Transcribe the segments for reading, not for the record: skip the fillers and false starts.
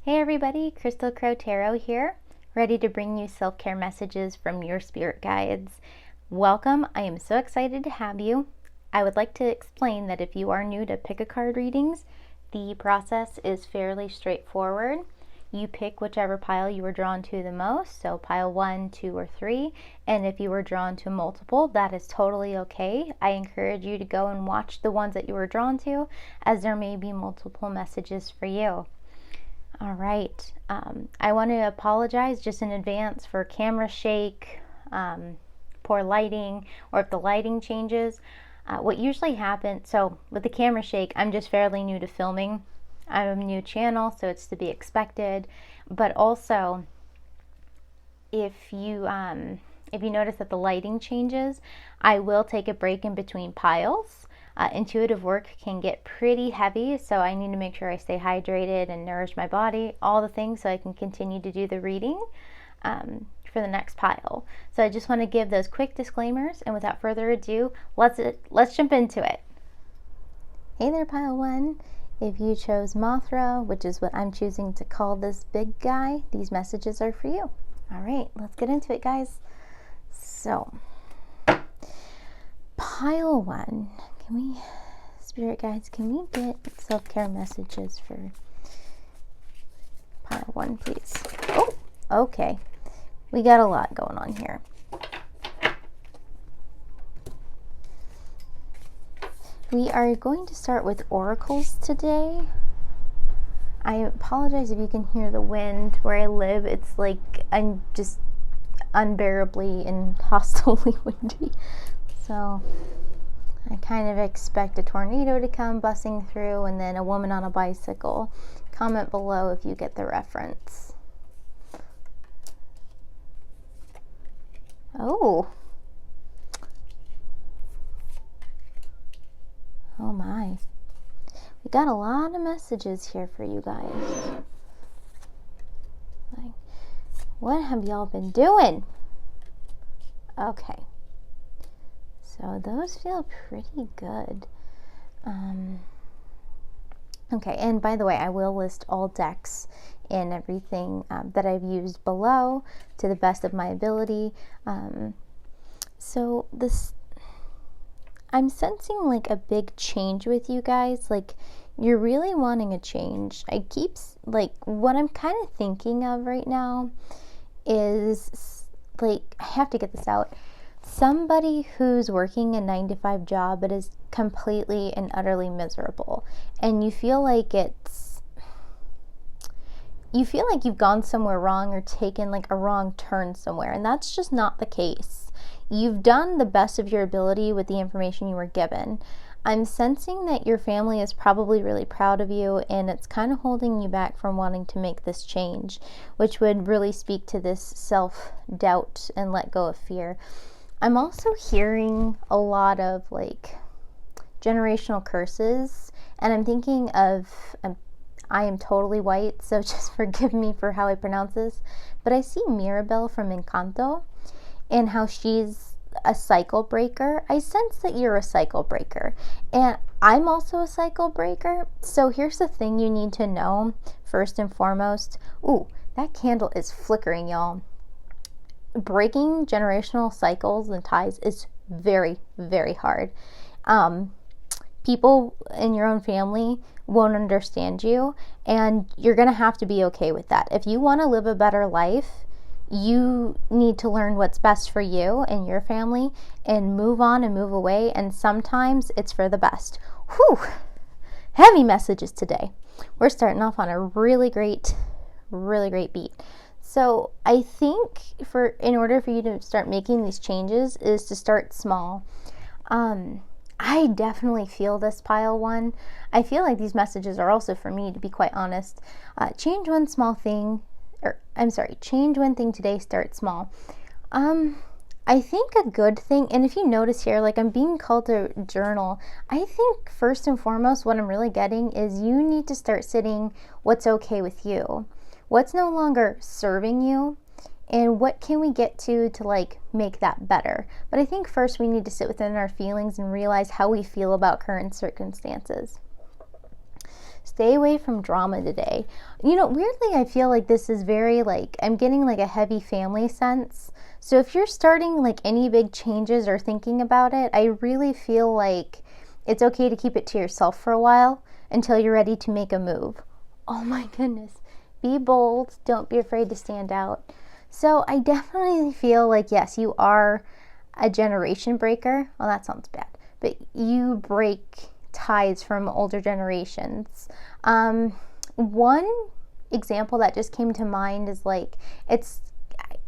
Hey everybody, Crystal Crow Tarot here, ready to bring you self-care messages from your spirit guides. Welcome, I am so excited to have you. I would like to explain that if you are new to pick-a-card readings, the process is fairly straightforward. You pick whichever pile you were drawn to the most, so pile 1, 2, or 3, and if you were drawn to multiple, that is totally okay. I encourage you to go and watch the ones that you were drawn to, as there may be multiple messages for you. All right, I want to apologize just in advance for camera shake, poor lighting, or if the lighting changes. What usually happens, so with the camera shake, I'm just fairly new to filming. I'm a new channel, so it's to be expected. But also, if you notice that the lighting changes, I will take a break in between piles. Intuitive work can get pretty heavy, so I need to make sure I stay hydrated and nourish my body, all the things, so I can continue to do the reading for the next pile. So I just want to give those quick disclaimers, and without further ado, let's jump into it. Hey there, pile 1. If you chose Mothra, which is what I'm choosing to call this big guy, these messages are for you. All right, let's get into it, guys. So, pile 1. Spirit guides, can we get self-care messages for pile 1, please? Oh, okay. We got a lot going on here. We are going to start with oracles today. I apologize if you can hear the wind. Where I live, it's like I'm just unbearably and hostilely windy. So I kind of expect a tornado to come busting through and then a woman on a bicycle. Comment below if you get the reference. Oh. Oh my. We got a lot of messages here for you guys. Like, what have y'all been doing? Okay. So those feel pretty good. Okay, and by the way, I will list all decks and everything that I've used below to the best of my ability. So I'm sensing like a big change with you guys. Like, you're really wanting a change. What I'm kind of thinking of right now is, like, I have to get this out. Somebody who's working a 9-to-5 job but is completely and utterly miserable, and you feel like you've gone somewhere wrong or taken like a wrong turn somewhere, and that's just not the case. You've done the best of your ability with the information you were given. I'm sensing that your family is probably really proud of you, and it's kind of holding you back from wanting to make this change, which would really speak to this self-doubt and let go of fear. I'm also hearing a lot of like generational curses, and I'm thinking of, I am totally white, so just forgive me for how I pronounce this, but I see Mirabelle from Encanto and how she's a cycle breaker. I sense that you're a cycle breaker, and I'm also a cycle breaker. So here's the thing you need to know first and foremost. Ooh, that candle is flickering, y'all. Breaking generational cycles and ties is very, very hard. People in your own family won't understand you, and you're going to have to be okay with that. If you want to live a better life, you need to learn what's best for you and your family and move on and move away, and sometimes it's for the best. Whew! Heavy messages today. We're starting off on a really great beat. So I think in order for you to start making these changes is to start small. I definitely feel this, pile 1. I feel like these messages are also for me, to be quite honest. Change one thing today, start small. I think a good thing, and if you notice here, like, I'm being called to journal. I think first and foremost what I'm really getting is you need to start sitting what's okay with you. What's no longer serving you, and what can we get to like make that better? But I think first we need to sit within our feelings and realize how we feel about current circumstances. Stay away from drama today. Weirdly, I feel like this is very I'm getting like a heavy family sense. So if you're starting like any big changes or thinking about it, I really feel like it's okay to keep it to yourself for a while until you're ready to make a move. Oh my goodness. Be bold. Don't be afraid to stand out. So I definitely feel like, yes, you are a generation breaker. Well, that sounds bad, but you break ties from older generations. One example that just came to mind is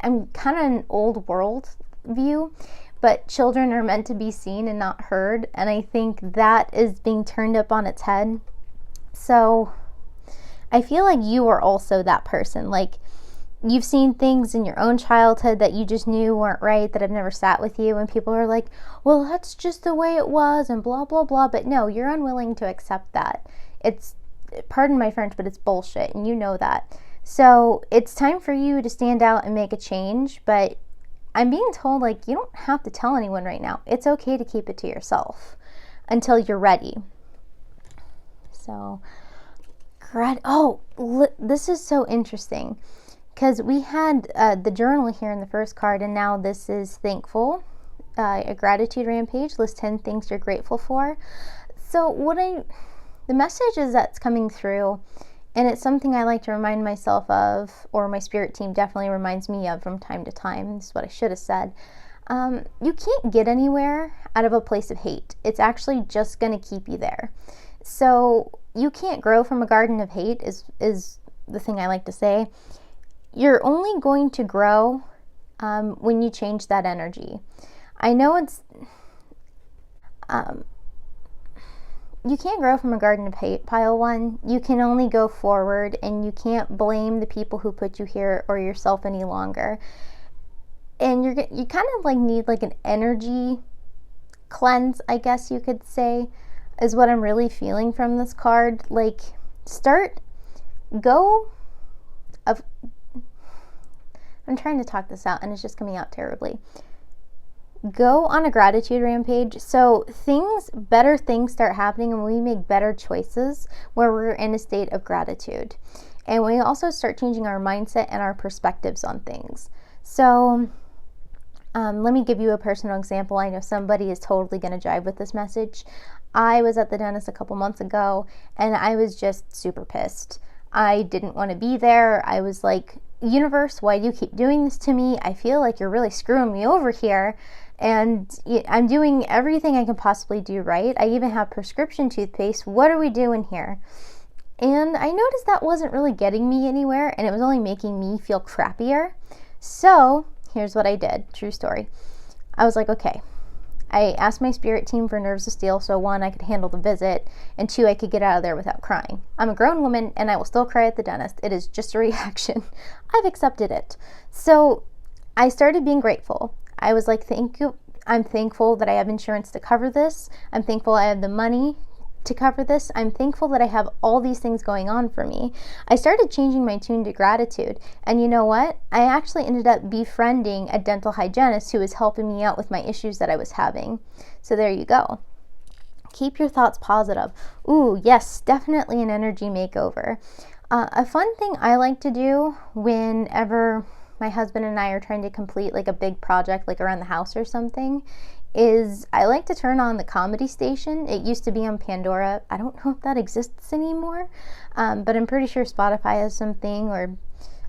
I'm kind of an old world view, but children are meant to be seen and not heard, and I think that is being turned up on its head. So I feel like you are also that person. Like, you've seen things in your own childhood that you just knew weren't right, that have never sat with you, and people are like, well, that's just the way it was, and blah, blah, blah. But no, you're unwilling to accept that. It's, pardon my French, but it's bullshit, and you know that. So it's time for you to stand out and make a change, but I'm being told, you don't have to tell anyone right now. It's okay to keep it to yourself until you're ready. So, this is so interesting, because we had the journal here in the first card, and now this is thankful, a gratitude rampage. List 10 things you're grateful for. So the message is that's coming through, and it's something I like to remind myself of, or my spirit team definitely reminds me of from time to time. This is what I should have said. You can't get anywhere out of a place of hate. It's actually just going to keep you there. So you can't grow from a garden of hate is the thing I like to say. You're only going to grow when you change that energy. I know it's... you can't grow from a garden of hate, pile one. You can only go forward, and you can't blame the people who put you here or yourself any longer. And you kind of need an energy cleanse, I guess you could say, is what I'm really feeling from this card. I'm trying to talk this out, and it's just coming out terribly. Go on a gratitude rampage. So better things start happening, and we make better choices where we're in a state of gratitude. And we also start changing our mindset and our perspectives on things. So let me give you a personal example. I know somebody is totally going to jive with this message. I was at the dentist a couple months ago, and I was just super pissed. I didn't want to be there. I was like, universe, why do you keep doing this to me? I feel like you're really screwing me over here. And I'm doing everything I can possibly do right. I even have prescription toothpaste. What are we doing here? And I noticed that wasn't really getting me anywhere, and it was only making me feel crappier. So here's what I did. True story. I was like, okay. I asked my spirit team for nerves of steel, so 1, I could handle the visit, and 2, I could get out of there without crying. I'm a grown woman, and I will still cry at the dentist. It is just a reaction. I've accepted it. So I started being grateful. I was like, thank you. I'm thankful that I have insurance to cover this. I'm thankful I have the money to cover this. I'm thankful that I have all these things going on for me. I started changing my tune to gratitude. And you know what? I actually ended up befriending a dental hygienist who was helping me out with my issues that I was having. So there you go. Keep your thoughts positive. Ooh, yes, definitely an energy makeover. A fun thing I like to do whenever my husband and I are trying to complete a big project around the house or something is I like to turn on the comedy station. It used to be on Pandora. I don't know if that exists anymore, but I'm pretty sure Spotify has something, or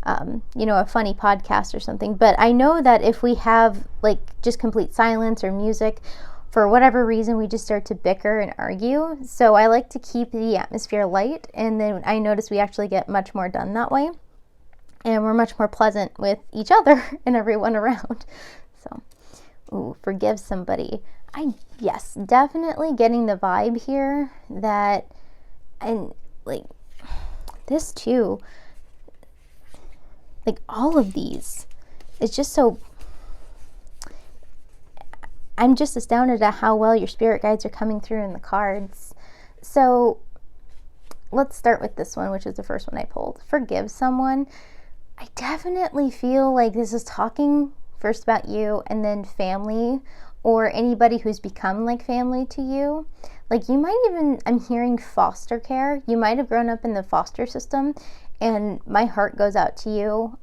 a funny podcast or something. But I know that if we have just complete silence or music, for whatever reason, we just start to bicker and argue. So I like to keep the atmosphere light, and then I notice we actually get much more done that way. And we're much more pleasant with each other and everyone around. So, forgive somebody. Yes, definitely getting the vibe here that, and this too, all of these, it's just so, I'm just astounded at how well your spirit guides are coming through in the cards. So, let's start with this one, which is the first one I pulled. Forgive someone. I definitely feel like this is talking first about you, and then family, or anybody who's become like family to you. Like you might even, I'm hearing foster care. You might have grown up in the foster system, and my heart goes out to you.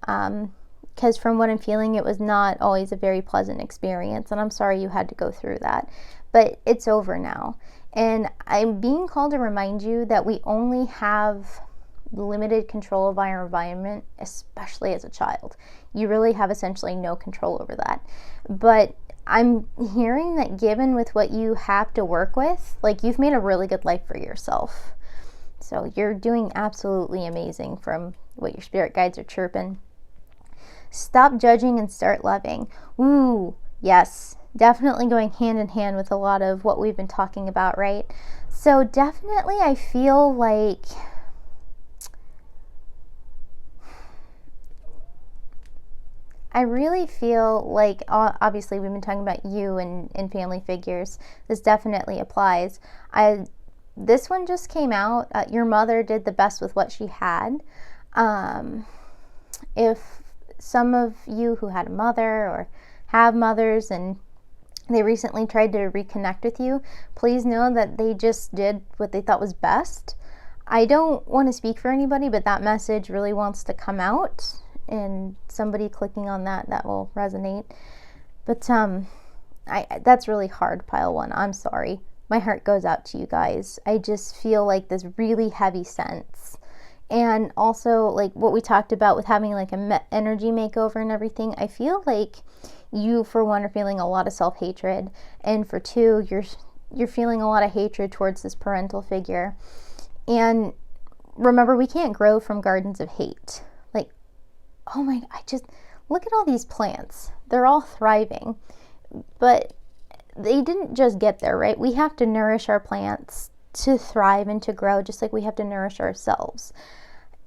Because from what I'm feeling, it was not always a very pleasant experience, and I'm sorry you had to go through that. But it's over now. And I'm being called to remind you that we only have limited control of our environment, especially as a child. You really have essentially no control over that. But I'm hearing that given with what you have to work with, like you've made a really good life for yourself. So you're doing absolutely amazing from what your spirit guides are chirping. Stop judging and start loving. Ooh, yes, definitely going hand in hand with a lot of what we've been talking about, right? So definitely I feel like I really feel like, obviously we've been talking about you and family figures. This definitely applies. This one just came out. Your mother did the best with what she had. If some of you who had a mother or have mothers and they recently tried to reconnect with you, please know that they just did what they thought was best. I don't want to speak for anybody, but that message really wants to come out, and somebody clicking on that will resonate. But that's really hard, pile one. I'm sorry. My heart goes out to you guys. I just feel like this really heavy sense. And also, like what we talked about with having like a energy makeover and everything, I feel like you, for one, are feeling a lot of self-hatred, and for two, you're feeling a lot of hatred towards this parental figure. And remember, we can't grow from gardens of hate. Like, oh my, I just look at all these plants. They're all thriving, but they didn't just get there, right? We have to nourish our plants to thrive and to grow, just like we have to nourish ourselves.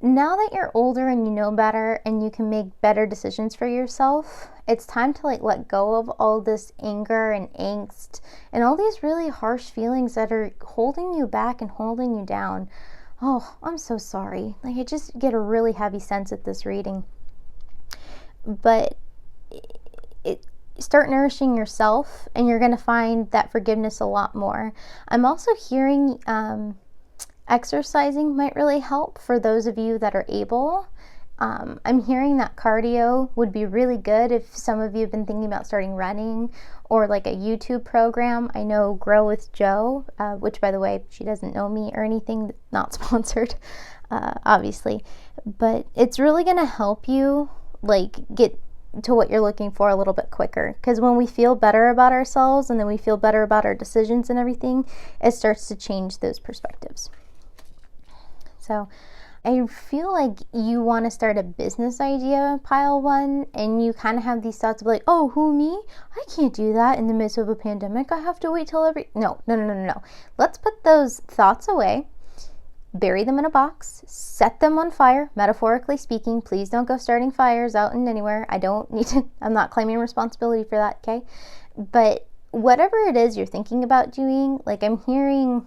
Now that you're older and you know better and you can make better decisions for yourself, it's time to like let go of all this anger and angst and all these really harsh feelings that are holding you back and holding you down. Oh, I'm so sorry. Like I just get a really heavy sense at this reading. But start nourishing yourself and you're going to find that forgiveness a lot more. I'm also hearing exercising might really help for those of you that are able. I'm hearing that cardio would be really good if some of you have been thinking about starting running or like a YouTube program. I know Grow with Joe, which by the way, she doesn't know me or anything, not sponsored, obviously, but it's really going to help you like get to what you're looking for a little bit quicker, because when we feel better about ourselves and then we feel better about our decisions and everything, it starts to change those perspectives. So I feel like you want to start a business idea, pile one, and you kind of have these thoughts of like, oh, who, me? I can't do that in the midst of a pandemic. I have to wait till No. Let's put those thoughts away, bury them in a box, set them on fire, metaphorically speaking. Please don't go starting fires out and anywhere. I'm not claiming responsibility for that, okay? But whatever it is you're thinking about doing, like I'm hearing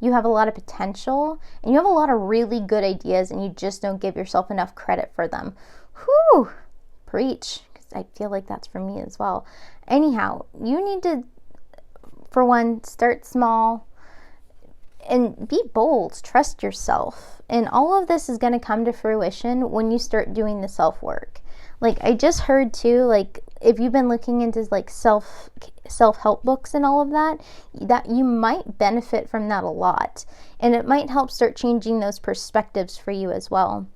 you have a lot of potential and you have a lot of really good ideas and you just don't give yourself enough credit for them. Whew, preach, because I feel like that's for me as well. Anyhow, you need to, for one, start small and be bold, trust yourself. And all of this is going to come to fruition when you start doing the self-work. Like I just heard too, like if you've been looking into like self-help books and all of that you might benefit from that a lot. And it might help start changing those perspectives for you as well.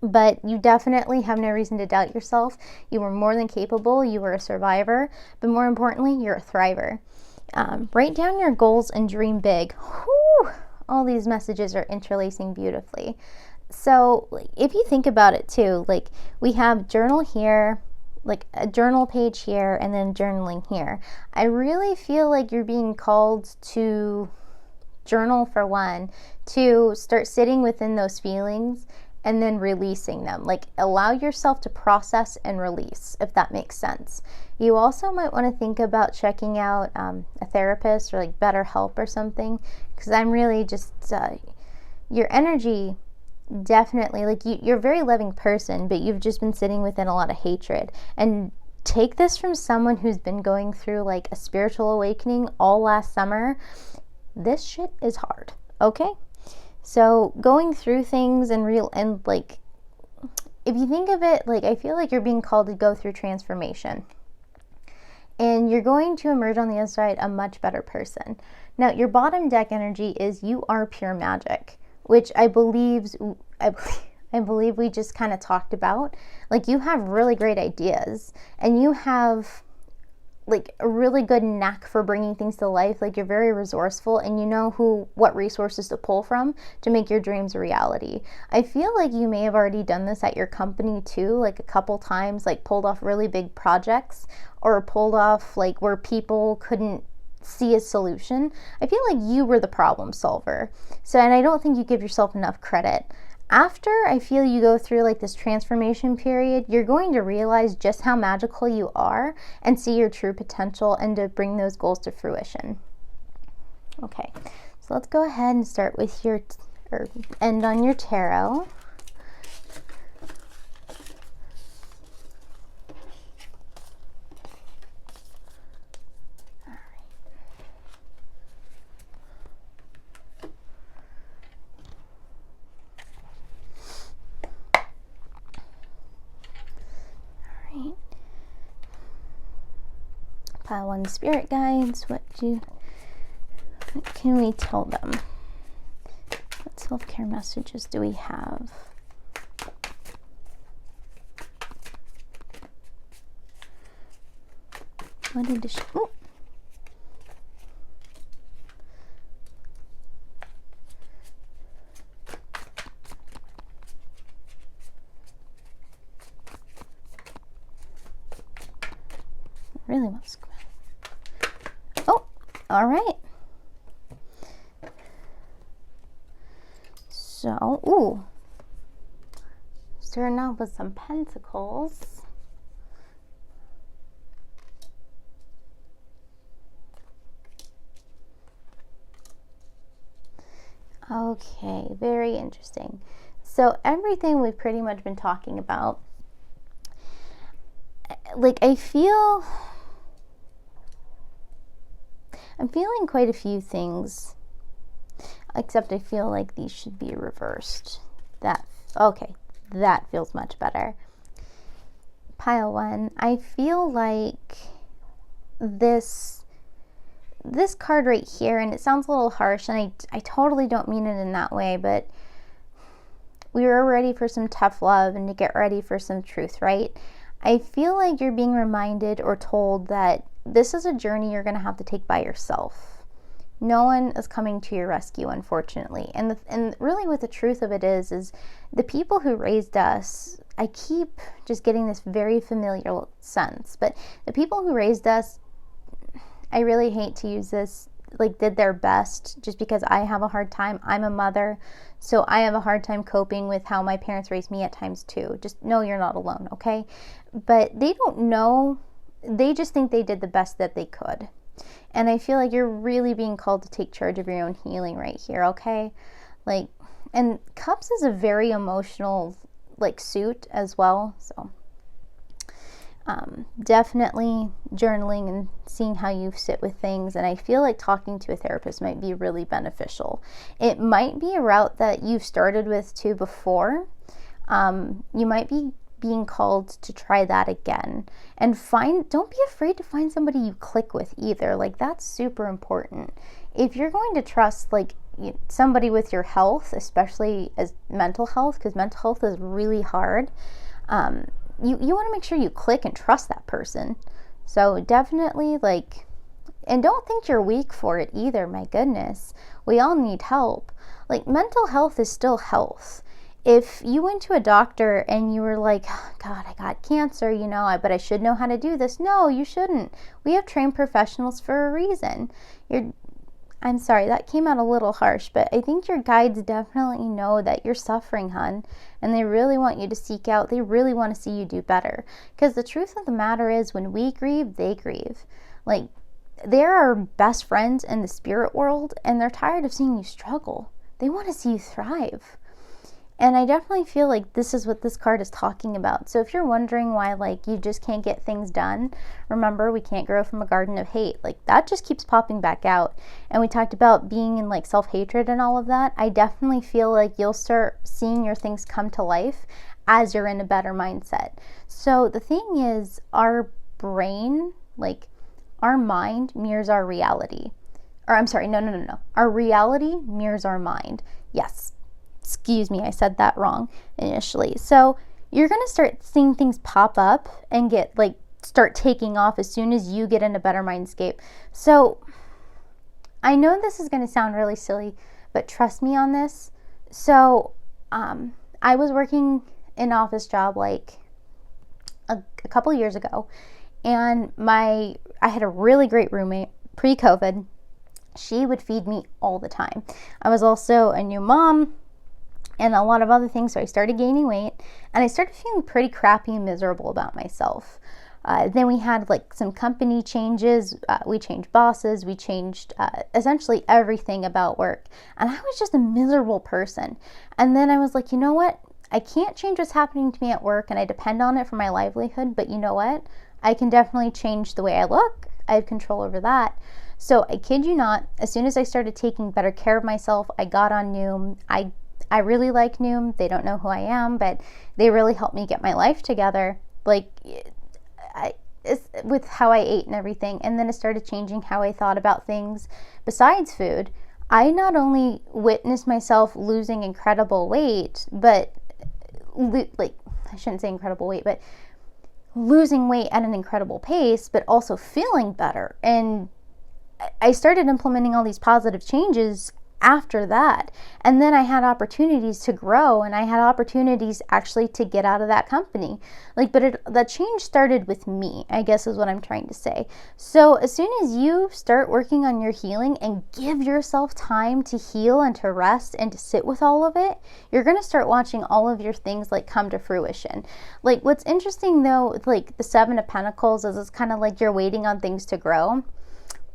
But you definitely have no reason to doubt yourself. You were more than capable. You were a survivor. But more importantly, you're a thriver. Write down your goals and dream big. Whew, all these messages are interlacing beautifully. So if you think about it too, like we have journal here, like a journal page here, and then journaling here. I really feel like you're being called to journal for one, to start sitting within those feelings and then releasing them. Like allow yourself to process and release, if that makes sense. You also might want to think about checking out a therapist or like BetterHelp or something, because I'm really just your energy definitely, like you're a very loving person, but you've just been sitting within a lot of hatred. And take this from someone who's been going through like a spiritual awakening all last summer. this shit is hard, okay? So going through things and like, if you think of it, like, I feel like you're being called to go through transformation. And you're going to emerge on the other side a much better person. Now, your bottom deck energy is you are pure magic, which I believe we just kind of talked about. Like, you have really great ideas, and you have like a really good knack for bringing things to life. Like, you're very resourceful, and you know what resources to pull from to make your dreams a reality. I feel like you may have already done this at your company too, like a couple times, like pulled off really big projects, or pulled off like where people couldn't see a solution. I feel like you were the problem solver. So, and I don't think you give yourself enough credit. After I feel you go through like this transformation period, you're going to realize just how magical you are and see your true potential and to bring those goals to fruition. Okay, so let's go ahead and start with or end on your tarot. Pile one spirit guides. What can we tell them? What self-care messages do we have? What did she? Oh. Really wants to come out. Oh, all right. So, ooh, starting off with some pentacles. Okay, very interesting. So everything we've pretty much been talking about, like, I'm feeling quite a few things, except I feel like these should be reversed. Okay, that feels much better. Pile one, I feel like this card right here, and it sounds a little harsh, and I totally don't mean it in that way, but we were ready for some tough love and to get ready for some truth, right? I feel like you're being reminded or told that this is a journey you're going to have to take by yourself. No one is coming to your rescue, unfortunately. And really what the truth of it is the people who raised us, I keep just getting this very familiar sense, but the people who raised us, I really hate to use this, like, did their best, just because I have a hard time. I'm a mother, so I have a hard time coping with how my parents raised me at times too. Just know you're not alone, okay? But they don't know. They just think they did the best that they could. And I feel like you're really being called to take charge of your own healing right here, okay? Like, and Cups is a very emotional, like, suit as well, so definitely journaling and seeing how you sit with things. And I feel like talking to a therapist might be really beneficial. It might be a route that you've started with too before. You might be being called to try that again, and don't be afraid to find somebody you click with either. Like, that's super important. If you're going to trust, like, somebody with your health, especially as mental health, because mental health is really hard, you want to make sure you click and trust that person. So definitely, like, and don't think you're weak for it either. My goodness, we all need help. Like, mental health is still health. If you went to a doctor and you were like, oh, God, I got cancer, but I should know how to do this. No, you shouldn't. We have trained professionals for a reason. I'm sorry, that came out a little harsh, but I think your guides definitely know that you're suffering, hun, and they really want you to seek out. They really want to see you do better. Because the truth of the matter is, when we grieve, they grieve. Like, they're our best friends in the spirit world, and they're tired of seeing you struggle. They want to see you thrive. And I definitely feel like this is what this card is talking about. So if you're wondering why like you just can't get things done, remember, we can't grow from a garden of hate. Like that just keeps popping back out. And we talked about being in like self-hatred and all of that. I definitely feel like you'll start seeing your things come to life as you're in a better mindset. So the thing is, our brain, like our mind mirrors our reality. Or I'm sorry, no. Our reality mirrors our mind. Yes. Excuse me, I said that wrong initially. So you're going to start seeing things pop up and get like start taking off as soon as you get in a better mindscape. So I know this is going to sound really silly, but trust me on this. So I was working an office job like a couple years ago, and I had a really great roommate pre-COVID. She would feed me all the time. I was also a new mom and a lot of other things, so I started gaining weight, and I started feeling pretty crappy and miserable about myself. Then we had like some company changes. We changed bosses. We changed essentially everything about work, and I was just a miserable person. And then I was like, you know what? I can't change what's happening to me at work, and I depend on it for my livelihood, but you know what? I can definitely change the way I look. I have control over that. So I kid you not, as soon as I started taking better care of myself, I got on Noom. I really like Noom. They don't know who I am, but they really helped me get my life together, like with how I ate and everything. And then it started changing how I thought about things besides food. I not only witnessed myself losing incredible weight, but like, I shouldn't say incredible weight, but losing weight at an incredible pace, but also feeling better. And I started implementing all these positive changes after that. And then I had opportunities to grow, and I had opportunities actually to get out of that company. Like, but the change started with me, I guess is what I'm trying to say. So as soon as you start working on your healing and give yourself time to heal and to rest and to sit with all of it, you're going to start watching all of your things like come to fruition. Like, what's interesting though, like the Seven of Pentacles is it's kind of like you're waiting on things to grow.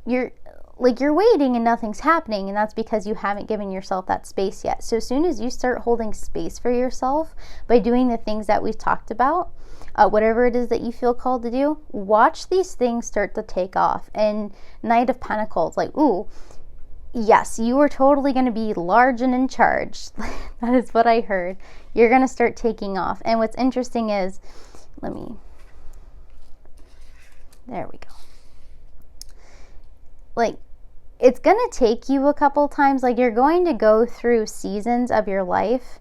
You're waiting and nothing's happening, and that's because you haven't given yourself that space yet. So as soon as you start holding space for yourself by doing the things that we've talked about, whatever it is that you feel called to do, watch these things start to take off. And Knight of Pentacles, like, ooh, yes, you are totally going to be large and in charge. That is what I heard. You're going to start taking off. And what's interesting is, there we go. Like, it's going to take you a couple times. Like, you're going to go through seasons of your life.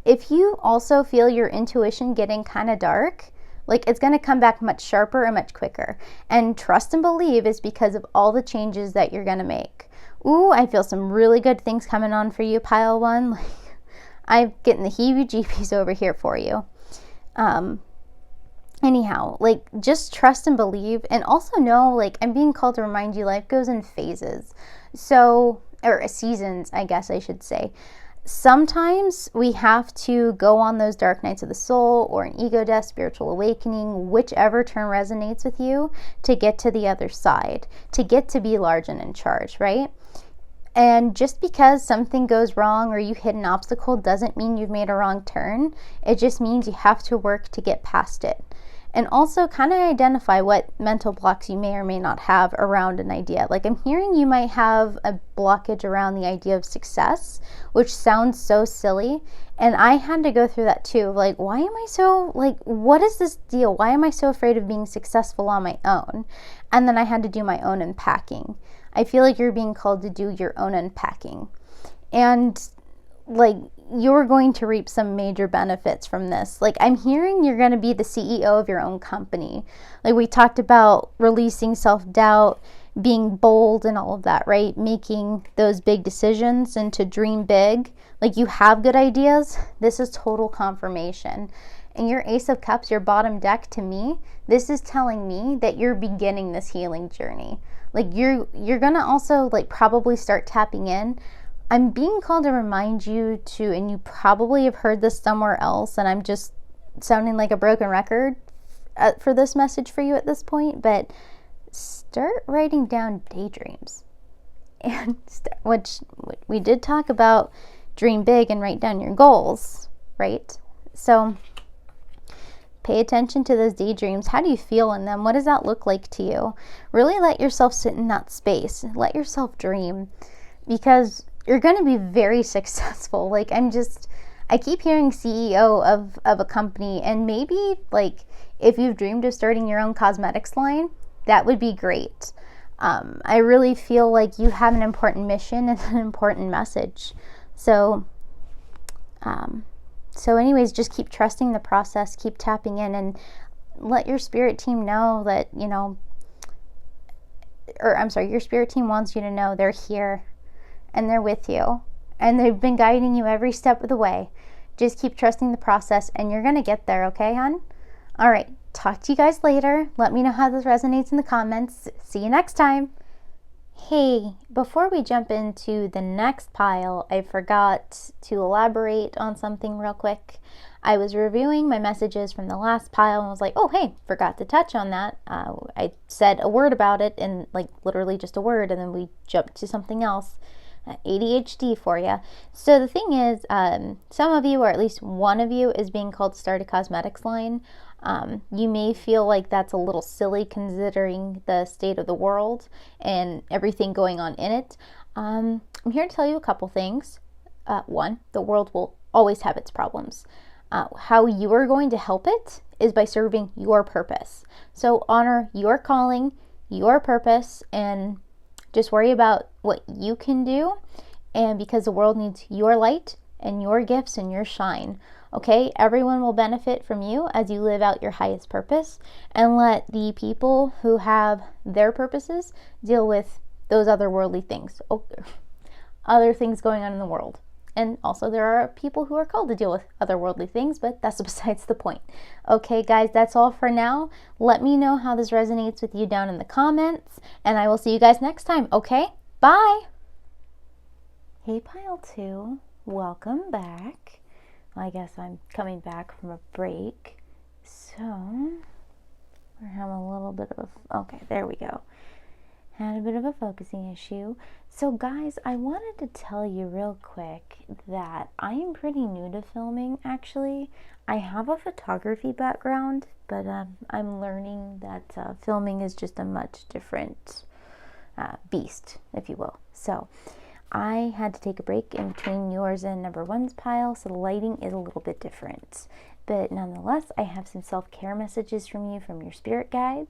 If you also feel your intuition getting kind of dark, like, it's going to come back much sharper and much quicker. And trust and believe is because of all the changes that you're going to make. Ooh, I feel some really good things coming on for you, pile one. Like, I'm getting the heebie-jeebies over here for you. Anyhow, like, just trust and believe, and also know, like, I'm being called to remind you, life goes in phases. So, or seasons, I guess I should say. Sometimes we have to go on those dark nights of the soul, or an ego death, spiritual awakening, whichever term resonates with you, to get to the other side, to get to be large and in charge, right? And just because something goes wrong or you hit an obstacle doesn't mean you've made a wrong turn. It just means you have to work to get past it. And also kind of identify what mental blocks you may or may not have around an idea. Like, I'm hearing you might have a blockage around the idea of success, which sounds so silly. And I had to go through that too. Like, why am I so, like, what is this deal? Why am I so afraid of being successful on my own? And then I had to do my own unpacking. I feel like you're being called to do your own unpacking. And, like, you're going to reap some major benefits from this. Like, I'm hearing you're going to be the CEO of your own company. Like, we talked about releasing self-doubt, being bold and all of that, right? Making those big decisions and to dream big. Like, you have good ideas. This is total confirmation. And your Ace of Cups, your bottom deck, to me, this is telling me that you're beginning this healing journey. Like, you're going to also, like, probably start tapping in. I'm being called to remind you to, and you probably have heard this somewhere else, and I'm just sounding like a broken record for this message for you at this point, but start writing down daydreams. And which we did talk about dream big and write down your goals, right? So pay attention to those daydreams. How do you feel in them? What does that look like to you? Really let yourself sit in that space. Let yourself dream, because you're going to be very successful. Like, I keep hearing CEO of a company, and maybe like if you've dreamed of starting your own cosmetics line, that would be great. I really feel like you have an important mission and an important message. So anyways, just keep trusting the process, keep tapping in, and let your spirit team know that, your spirit team wants you to know they're here and they're with you and they've been guiding you every step of the way. Just keep trusting the process and you're going to get there, okay, hon? All right, talk to you guys later. Let me know how this resonates in the comments. See you next time. Hey, before we jump into the next pile, I forgot to elaborate on something real quick. I was reviewing my messages from the last pile and was like, oh, hey, forgot to touch on that. I said a word about it, and like literally just a word, and then we jumped to something else. ADHD for you. So the thing is, some of you, or at least one of you, is being called to start a cosmetics line. You may feel like that's a little silly considering the state of the world and everything going on in it. I'm here to tell you a couple things. One, the world will always have its problems. How you are going to help it is by serving your purpose. So honor your calling, your purpose, and just worry about what you can do. And because the world needs your light and your gifts and your shine. Okay, everyone will benefit from you as you live out your highest purpose, and let the people who have their purposes deal with those otherworldly things, other things going on in the world. And also there are people who are called to deal with otherworldly things, but that's besides the point. Okay, guys, that's all for now. Let me know how this resonates with you down in the comments, and I will see you guys next time. Okay, bye. Hey, Pile 2, welcome back. I guess I'm coming back from a break, so we're having a little bit of okay, there we go. Had a bit of a focusing issue. So guys, I wanted to tell you real quick that I am pretty new to filming, actually. I have a photography background, but I'm learning that filming is just a much different beast, if you will. So I had to take a break in between yours and number one's pile, so the lighting is a little bit different. But nonetheless, I have some self-care messages from you from your spirit guides.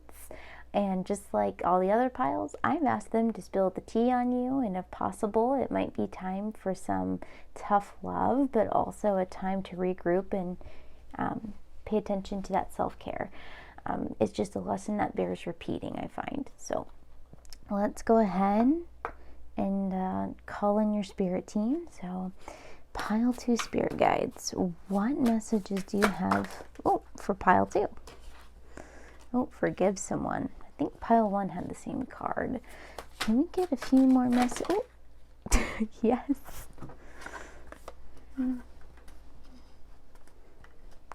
And just like all the other piles, I've asked them to spill the tea on you. And if possible, it might be time for some tough love, but also a time to regroup and pay attention to that self-care. It's just a lesson that bears repeating, I find. So let's go ahead and call in your spirit team. So pile 2 spirit guides, what messages do you have for pile 2? Forgive someone. I think pile 1 had the same card. Can we get a few more messages? Yes.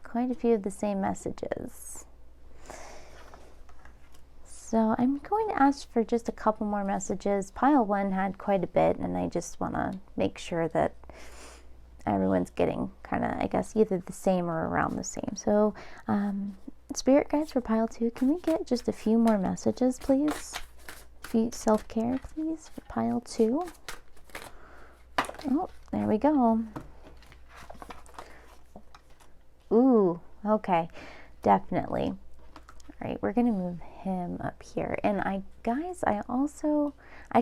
Quite a few of the same messages. So I'm going to ask for just a couple more messages. Pile 1 had quite a bit, and I just want to make sure that everyone's getting kind of, I guess, either the same or around the same. So, spirit guides for pile 2, can we get just a few more messages, please? Self-care, please, for pile 2. Oh, there we go. Ooh, okay, definitely. All right, we're going to move him up here. And I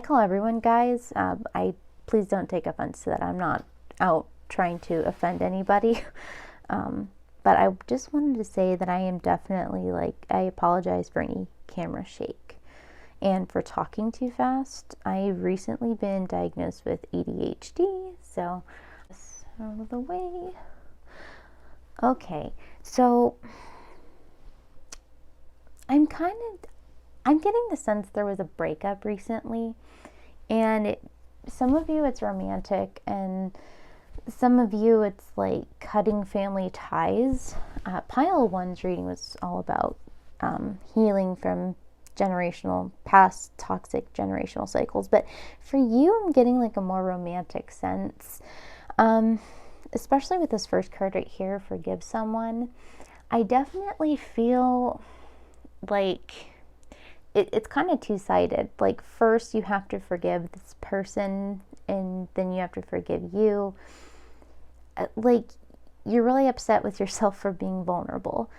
call everyone guys. Please don't take offense to that. I'm not out trying to offend anybody. But I just wanted to say that I am definitely, I apologize for any camera shake and for talking too fast. I've recently been diagnosed with ADHD, so out of the way. Okay, so I'm getting the sense there was a breakup recently, and some of you it's romantic, and some of you it's like cutting family ties. Pile 1's reading was all about healing from past toxic generational cycles, but for you I'm getting like a more romantic sense. Especially with this first card right here, forgive someone. I definitely feel like it's kind of two-sided. Like, first you have to forgive this person, and then you have to forgive you. Like, you're really upset with yourself for being vulnerable.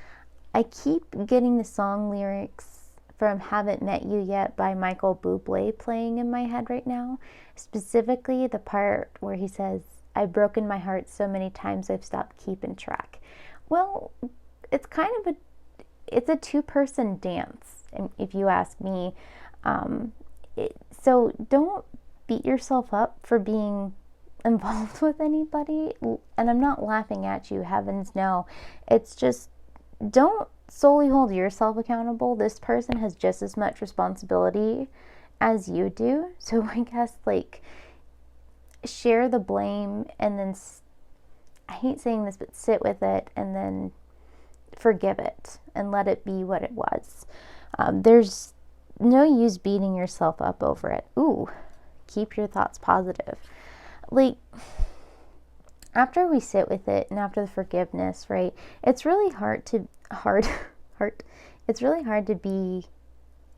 I keep getting the song lyrics from Haven't Met You Yet by Michael Bublé playing in my head right now. Specifically the part where he says, I've broken my heart so many times I've stopped keeping track. Well, it's kind of it's a two-person dance, if you ask me. So don't beat yourself up for being involved with anybody. And I'm not laughing at you, heavens no. It's just, don't solely hold yourself accountable. This person has just as much responsibility as you do. So I guess, like, share the blame, and then, I hate saying this, but sit with it, and then forgive it and let it be what it was. There's no use beating yourself up over it. Ooh, keep your thoughts positive. Like, after we sit with it and after the forgiveness, right, it's really it's really hard to be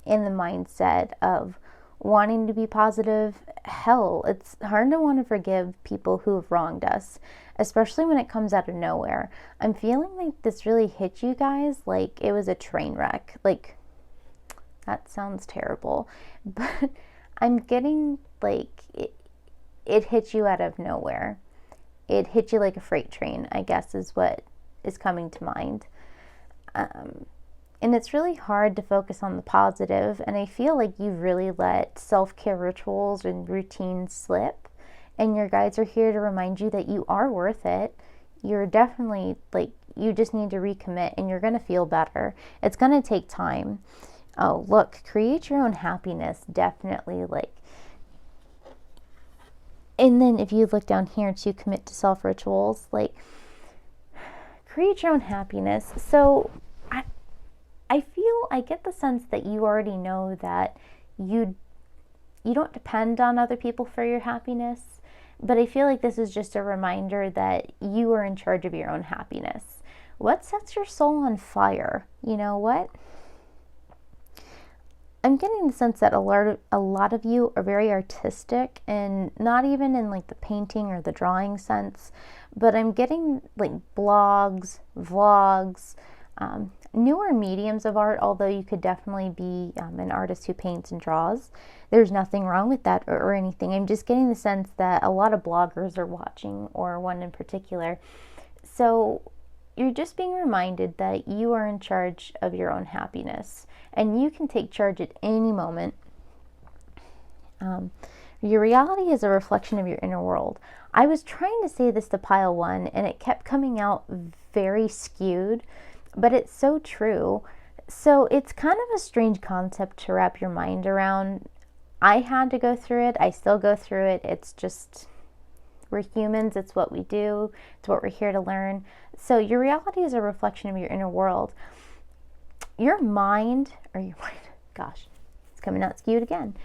in the mindset of wanting to be positive. Hell, it's hard to want to forgive people who have wronged us, especially when it comes out of nowhere. I'm feeling like this really hit you guys like it was a train wreck. Like, that sounds terrible, but I'm getting like it hit you out of nowhere. It hit you like a freight train, I guess, is what is coming to mind. And it's really hard to focus on the positive, and I feel like you've really let self-care rituals and routines slip, and your guides are here to remind you that you are worth it. You're definitely, like, you just need to recommit, and you're going to feel better. It's going to take time. Oh, look, create your own happiness, definitely, like. And then if you look down here to commit to self-rituals, like, create your own happiness. So I get the sense that you already know that you don't depend on other people for your happiness, but I feel like this is just a reminder that you are in charge of your own happiness. What sets your soul on fire? You know what? I'm getting the sense that a lot of you are very artistic, and not even in like the painting or the drawing sense, but I'm getting like blogs, vlogs, newer mediums of art, although you could definitely be an artist who paints and draws. There's nothing wrong with that or anything. I'm just getting the sense that a lot of bloggers are watching, or one in particular. So you're just being reminded that you are in charge of your own happiness, and you can take charge at any moment. Your reality is a reflection of your inner world. I was trying to say this to pile one, and it kept coming out very skewed, but it's so true. So it's kind of a strange concept to wrap your mind around. I had to go through it. I still go through it. It's just, we're humans. It's what we do. It's what we're here to learn. So your reality is a reflection of your inner world. Your mind, gosh, it's coming out skewed again.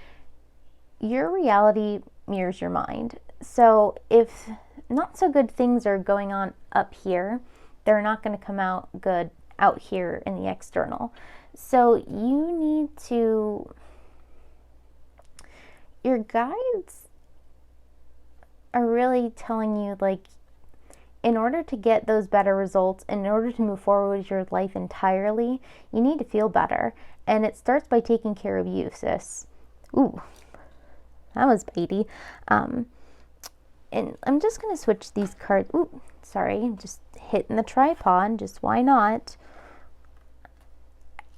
Your reality mirrors your mind. So if not so good things are going on up here, they're not going to come out good out here in the external. So you need to, your guides are really telling you, like, in order to get those better results, in order to move forward with your life entirely, you need to feel better. And it starts by taking care of you, sis. Ooh, that was baity. And I'm just going to switch these cards. Ooh, sorry, just hitting the tripod, just why not?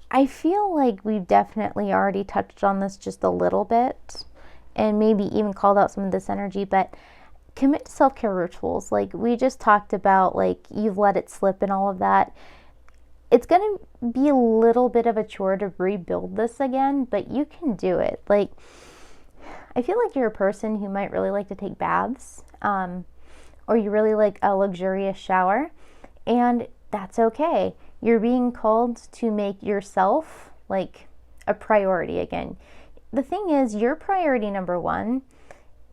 I feel like we've definitely already touched on this just a little bit, and maybe even called out some of this energy, but commit to self-care rituals. Like we just talked about, like you've let it slip and all of that. It's going to be a little bit of a chore to rebuild this again, but you can do it. Like, I feel like you're a person who might really like to take baths, or you really like a luxurious shower, and that's okay. You're being called to make yourself like a priority again. The thing is, your priority number one,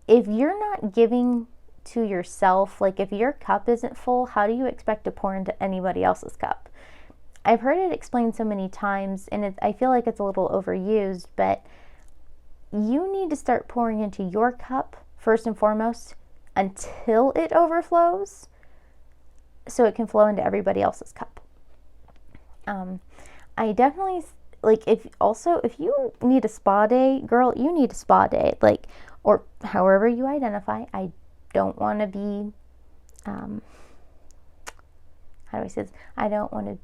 if you're not giving to yourself. Like if your cup isn't full, how do you expect to pour into anybody else's cup? I've heard it explained so many times, and I feel like it's a little overused, but you need to start pouring into your cup first and foremost until it overflows so it can flow into everybody else's cup. I definitely, like, if you need a spa day, girl, you need a spa day, like, or however you identify. I don't want to be, how do I say this? I don't want to,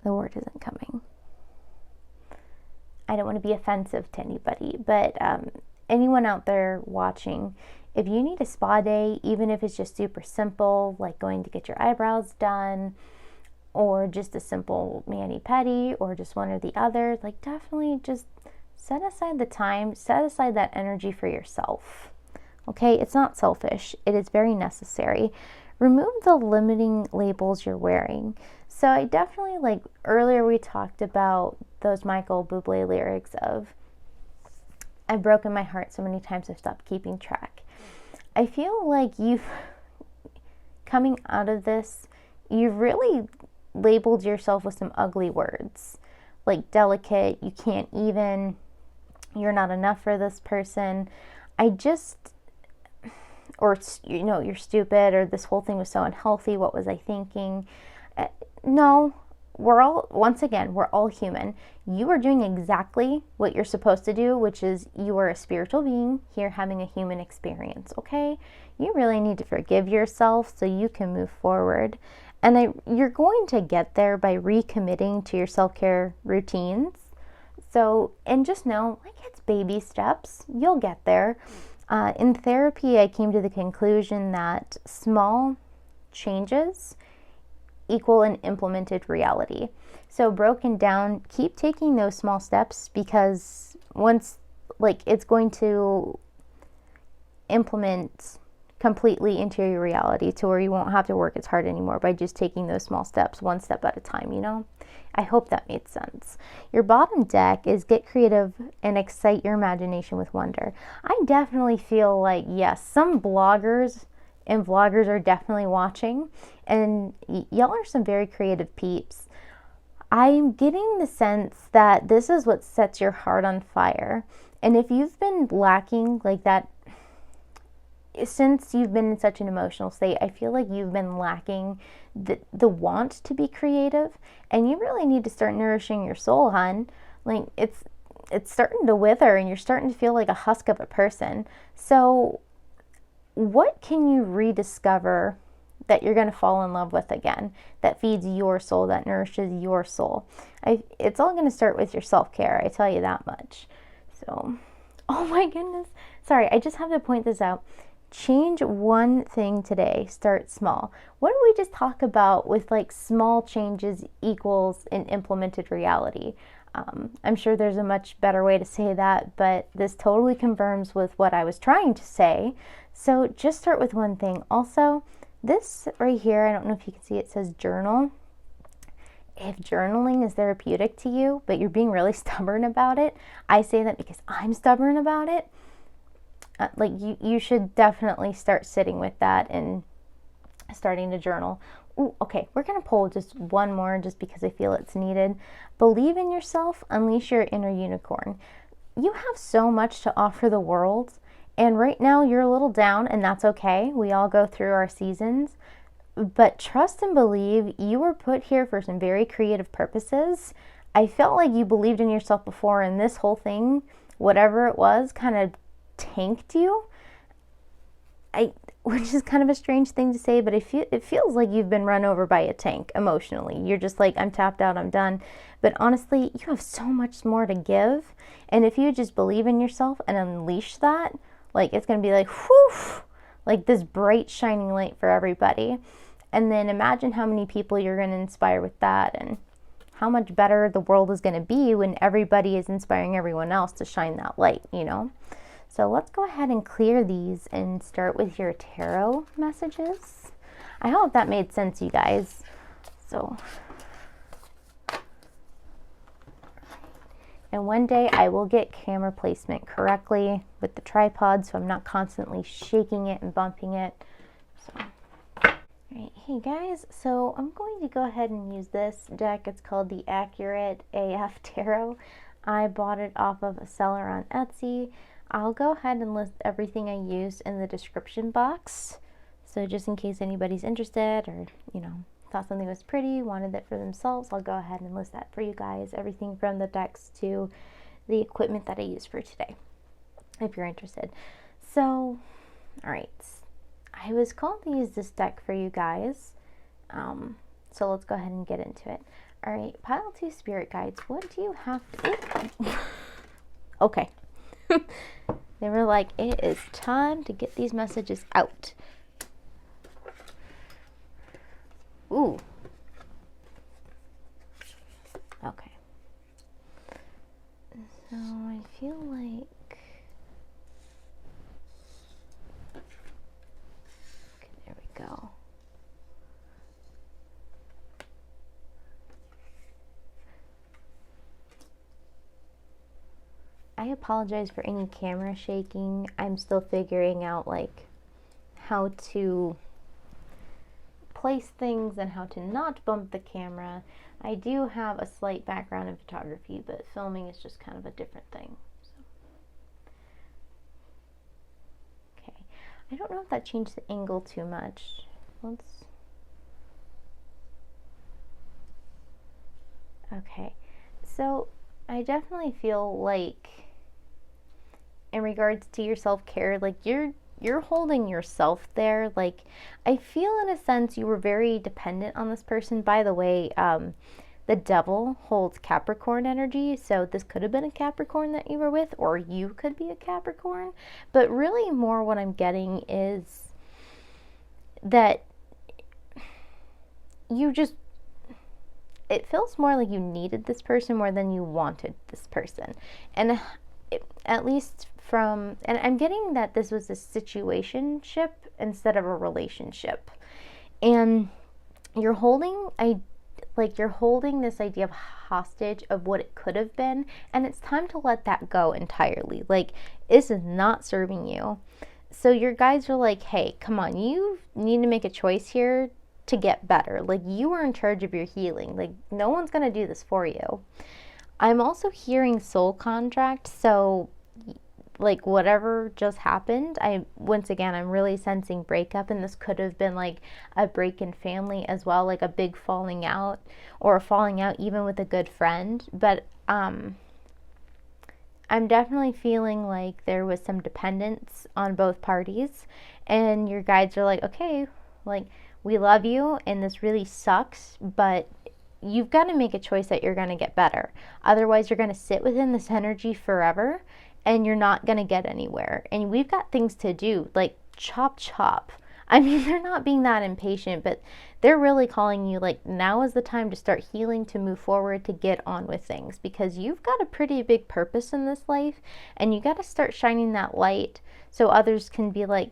the word isn't coming. I don't want to be offensive to anybody, but anyone out there watching, if you need a spa day, even if it's just super simple, like going to get your eyebrows done, or just a simple mani-pedi, or just one or the other, like definitely just set aside the time, set aside that energy for yourself. Okay, it's not selfish. It is very necessary. Remove the limiting labels you're wearing. So I definitely, like earlier we talked about those Michael Bublé lyrics of, I've broken my heart so many times I've stopped keeping track. I feel like coming out of this, you've really labeled yourself with some ugly words, like delicate, you can't even, you're not enough for this person. Or, you're stupid, or this whole thing was so unhealthy, what was I thinking? No, we're all human. You are doing exactly what you're supposed to do, which is you are a spiritual being here having a human experience, okay? You really need to forgive yourself so you can move forward. And you're going to get there by recommitting to your self-care routines. So, and just know, like, it's baby steps. You'll get there. In therapy, I came to the conclusion that small changes equal an implemented reality. So broken down, keep taking those small steps, because once, like, it's going to implement completely into your reality to where you won't have to work as hard anymore by just taking those small steps, one step at a time, I hope that made sense. Your bottom deck is get creative and excite your imagination with wonder. I definitely feel like, yes, some bloggers and vloggers are definitely watching, and y'all are some very creative peeps. I'm getting the sense that this is what sets your heart on fire. And if you've been lacking like that, since you've been in such an emotional state, I feel like you've been lacking the want to be creative, and you really need to start nourishing your soul, hon. Like, it's starting to wither, and you're starting to feel like a husk of a person. So what can you rediscover that you're going to fall in love with again, that feeds your soul, that nourishes your soul? It's all going to start with your self-care, I tell you that much. So, oh my goodness. Sorry, I just have to point this out. Change one thing today. Start small. What did we just talk about with, like, small changes equals an implemented reality? I'm sure there's a much better way to say that, but this totally confirms with what I was trying to say. So just start with one thing. Also, this right here, I don't know if you can see, it says journal. If journaling is therapeutic to you, but you're being really stubborn about it, I say that because I'm stubborn about it. Like, you should definitely start sitting with that and starting to journal. Ooh, okay, we're going to pull just one more just because I feel it's needed. Believe in yourself, unleash your inner unicorn. You have so much to offer the world, and right now you're a little down, and that's okay. We all go through our seasons, but trust and believe you were put here for some very creative purposes. I felt like you believed in yourself before, and this whole thing, whatever it was, kind of tanked you. Which is kind of a strange thing to say, but it feels like you've been run over by a tank emotionally. You're just like, I'm tapped out, I'm done. But honestly, you have so much more to give. And if you just believe in yourself and unleash that, like, it's going to be like, whew, like this bright shining light for everybody. And then imagine how many people you're going to inspire with that, and how much better the world is going to be when everybody is inspiring everyone else to shine that light, So let's go ahead and clear these and start with your tarot messages. I hope that made sense, you guys. So And one day I will get camera placement correctly with the tripod, so I'm not constantly shaking it and bumping it. So, alright, hey guys, so I'm going to go ahead and use this deck. It's called the Accurate AF Tarot. I bought it off of a seller on Etsy. I'll go ahead and list everything I used in the description box. So just in case anybody's interested or, you know, thought something was pretty, wanted it for themselves, I'll go ahead and list that for you guys. Everything from the decks to the equipment that I use for today, if you're interested. So, alright. I was called to use this deck for you guys. So let's go ahead and get into it. Alright, pile 2 spirit guides. What do you have to... Okay. They were like, it is time to get these messages out. Ooh. Okay. So I feel like... Okay, there we go. I apologize for any camera shaking. I'm still figuring out like how to place things and how to not bump the camera. I do have a slight background in photography, but filming is just kind of a different thing. So. Okay, I don't know if that changed the angle too much. Okay, so I definitely feel like in regards to your self-care, like you're holding yourself there. Like I feel in a sense you were very dependent on this person. By the way, the devil holds Capricorn energy, so this could have been a Capricorn that you were with, or you could be a Capricorn. But really more what I'm getting is that you just, it feels more like you needed this person more than you wanted this person. And at least from, and I'm getting that this was a situationship instead of a relationship. And you're holding, you're holding this idea of hostage of what it could have been, and it's time to let that go entirely. Like, this is not serving you. So your guides are like, hey, come on, you need to make a choice here to get better. Like, you are in charge of your healing. Like, no one's going to do this for you. I'm also hearing soul contract, so like whatever just happened, once again I'm really sensing breakup, and this could have been like a break in family as well, like a big falling out, or a falling out even with a good friend. But I'm definitely feeling like there was some dependence on both parties, and your guides are like, okay, like we love you and this really sucks, but you've got to make a choice that you're going to get better. Otherwise you're going to sit within this energy forever and you're not going to get anywhere. And we've got things to do, like chop chop. I mean, they're not being that impatient, but they're really calling you, like, now is the time to start healing, to move forward, to get on with things, because you've got a pretty big purpose in this life, and you got to start shining that light so others can be like,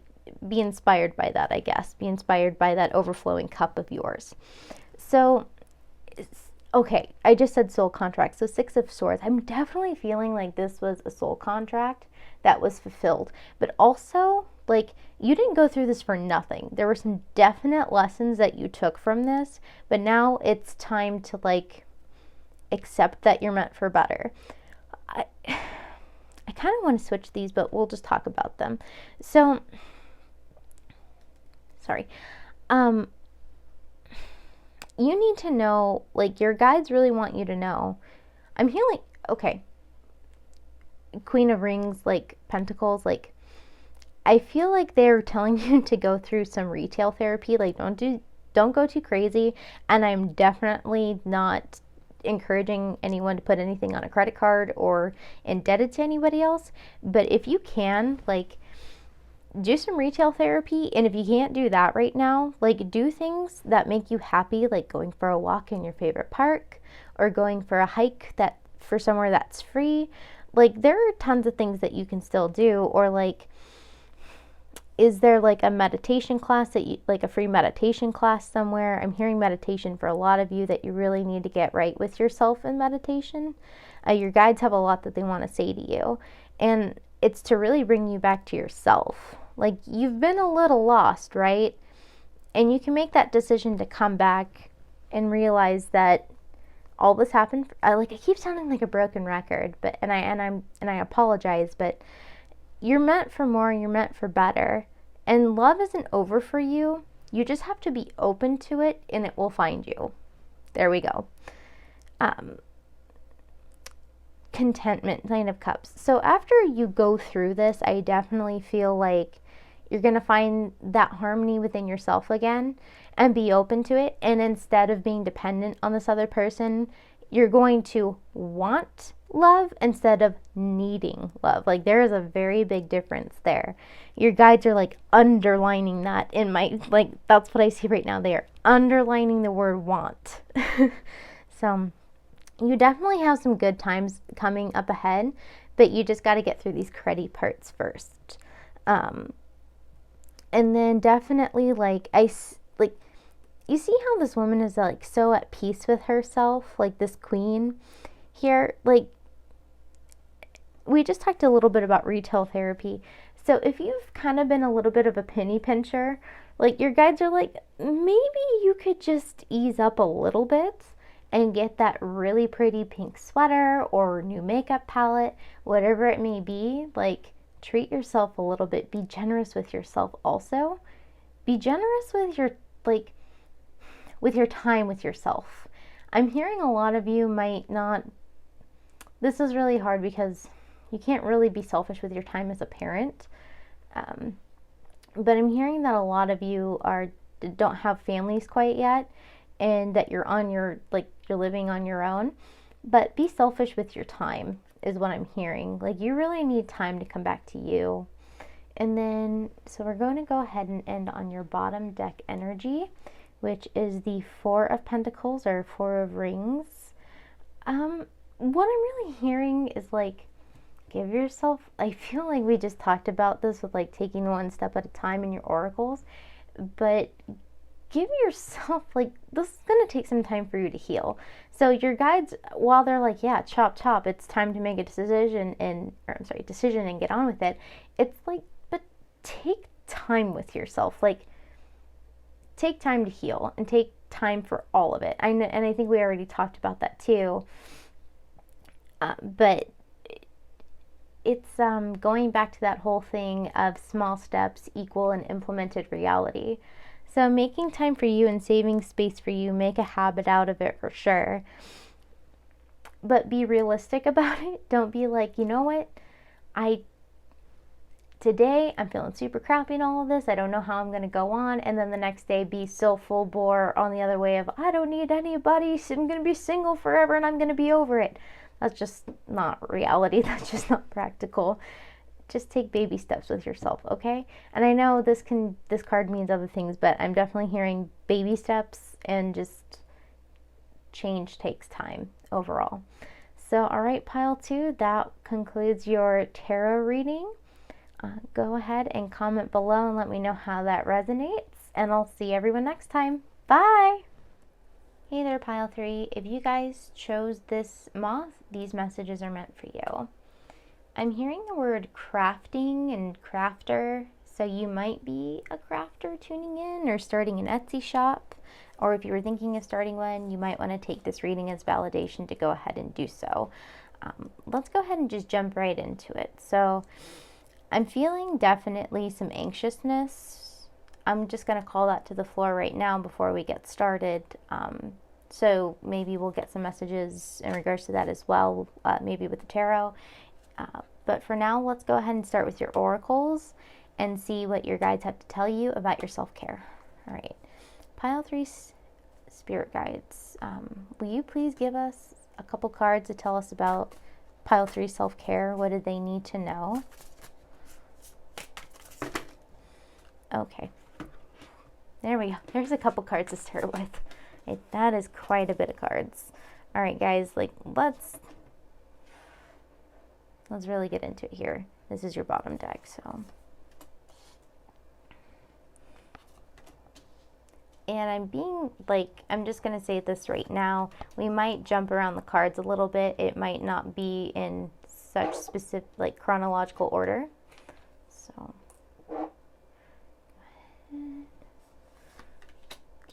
be inspired by that, I guess, be inspired by that overflowing cup of yours. So, okay, I just said soul contract, so 6 of Swords. I'm definitely feeling like this was a soul contract that was fulfilled, but also, like, you didn't go through this for nothing. There were some definite lessons that you took from this, but now it's time to, like, accept that you're meant for better. I kind of want to switch these, but we'll just talk about them. So, sorry. You need to know, like, your guides really want you to know. I'm healing, okay. Queen of Rings, like, Pentacles, like, I feel like they're telling you to go through some retail therapy. Like, don't go too crazy. And I'm definitely not encouraging anyone to put anything on a credit card or indebted to anybody else. But if you can, like, do some retail therapy. And if you can't do that right now, like, do things that make you happy, like going for a walk in your favorite park, or going for a hike that for somewhere that's free. Like, there are tons of things that you can still do. Or, like, is there like a meditation class that you, like a free meditation class somewhere? I'm hearing meditation for a lot of you, that you really need to get right with yourself in meditation. Your guides have a lot that they want to say to you, and it's to really bring you back to yourself. Like, you've been a little lost, right? And you can make that decision to come back and realize that all this happened. I keep sounding like a broken record, but I apologize, but you're meant for more, you're meant for better. And love isn't over for you. You just have to be open to it, and it will find you. There we go. Contentment, Nine of Cups. So after you go through this, I definitely feel like you're going to find that harmony within yourself again and be open to it. And instead of being dependent on this other person, you're going to want love instead of needing love. Like, there is a very big difference there. Your guides are like underlining that in my, like, that's what I see right now. They are underlining the word want. So you definitely have some good times coming up ahead, but you just got to get through these cruddy parts first. And then definitely, you see how this woman is like so at peace with herself, like this queen here. Like, we just talked a little bit about retail therapy. So if you've kind of been a little bit of a penny pincher, like, your guides are like, maybe you could just ease up a little bit and get that really pretty pink sweater or new makeup palette, whatever it may be. Like, treat yourself a little bit. Be generous with yourself also. Be generous with your, with your time with yourself. I'm hearing a lot of you might not, this is really hard because you can't really be selfish with your time as a parent. But I'm hearing that a lot of you don't have families quite yet, and that you're on your, you're living on your own. But be selfish with your time is what I'm hearing. Like, you really need time to come back to you. And then, so we're going to go ahead and end on your bottom deck energy, which is the Four of Pentacles or Four of Rings. What I'm really hearing is, give yourself, I feel like we just talked about this with taking one step at a time in your oracles, but give yourself, this is going to take some time for you to heal. So your guides, while they're like, yeah, chop, chop, it's time to make a decision and get on with it. It's but take time with yourself. Take time to heal and take time for all of it. And I think we already talked about that too. But it's going back to that whole thing of small steps equal an implemented reality. So making time for you and saving space for you, make a habit out of it for sure. But be realistic about it. Don't be like, you know what, today I'm feeling super crappy and all of this. I don't know how I'm going to go on. And then the next day be so full bore on the other way of, I don't need anybody. I'm going to be single forever and I'm going to be over it. That's just not reality. That's just not practical. Just take baby steps with yourself, okay? And I know this card means other things, but I'm definitely hearing baby steps, and just change takes time overall. So, all right, pile 2, that concludes your tarot reading. Go ahead and comment below and let me know how that resonates, and I'll see everyone next time. Bye! Hey there, pile 3. If you guys chose this moth, these messages are meant for you. I'm hearing the word crafting and crafter, so you might be a crafter tuning in or starting an Etsy shop, or if you were thinking of starting one, you might want to take this reading as validation to go ahead and do so. Let's go ahead and just jump right into it. So I'm feeling definitely some anxiousness. I'm just going to call that to the floor right now before we get started. So maybe we'll get some messages in regards to that as well, maybe with the tarot. But for now, let's go ahead and start with your oracles and see what your guides have to tell you about your self-care. All right. Pile 3 spirit guides. Will you please give us a couple cards to tell us about pile 3 self-care? What did they need to know? Okay. There we go. There's a couple cards to start with. That is quite a bit of cards. All right, guys, let's really get into it here. This is your bottom deck, so. And I'm just going to say this right now. We might jump around the cards a little bit. It might not be in such specific, like, chronological order. So,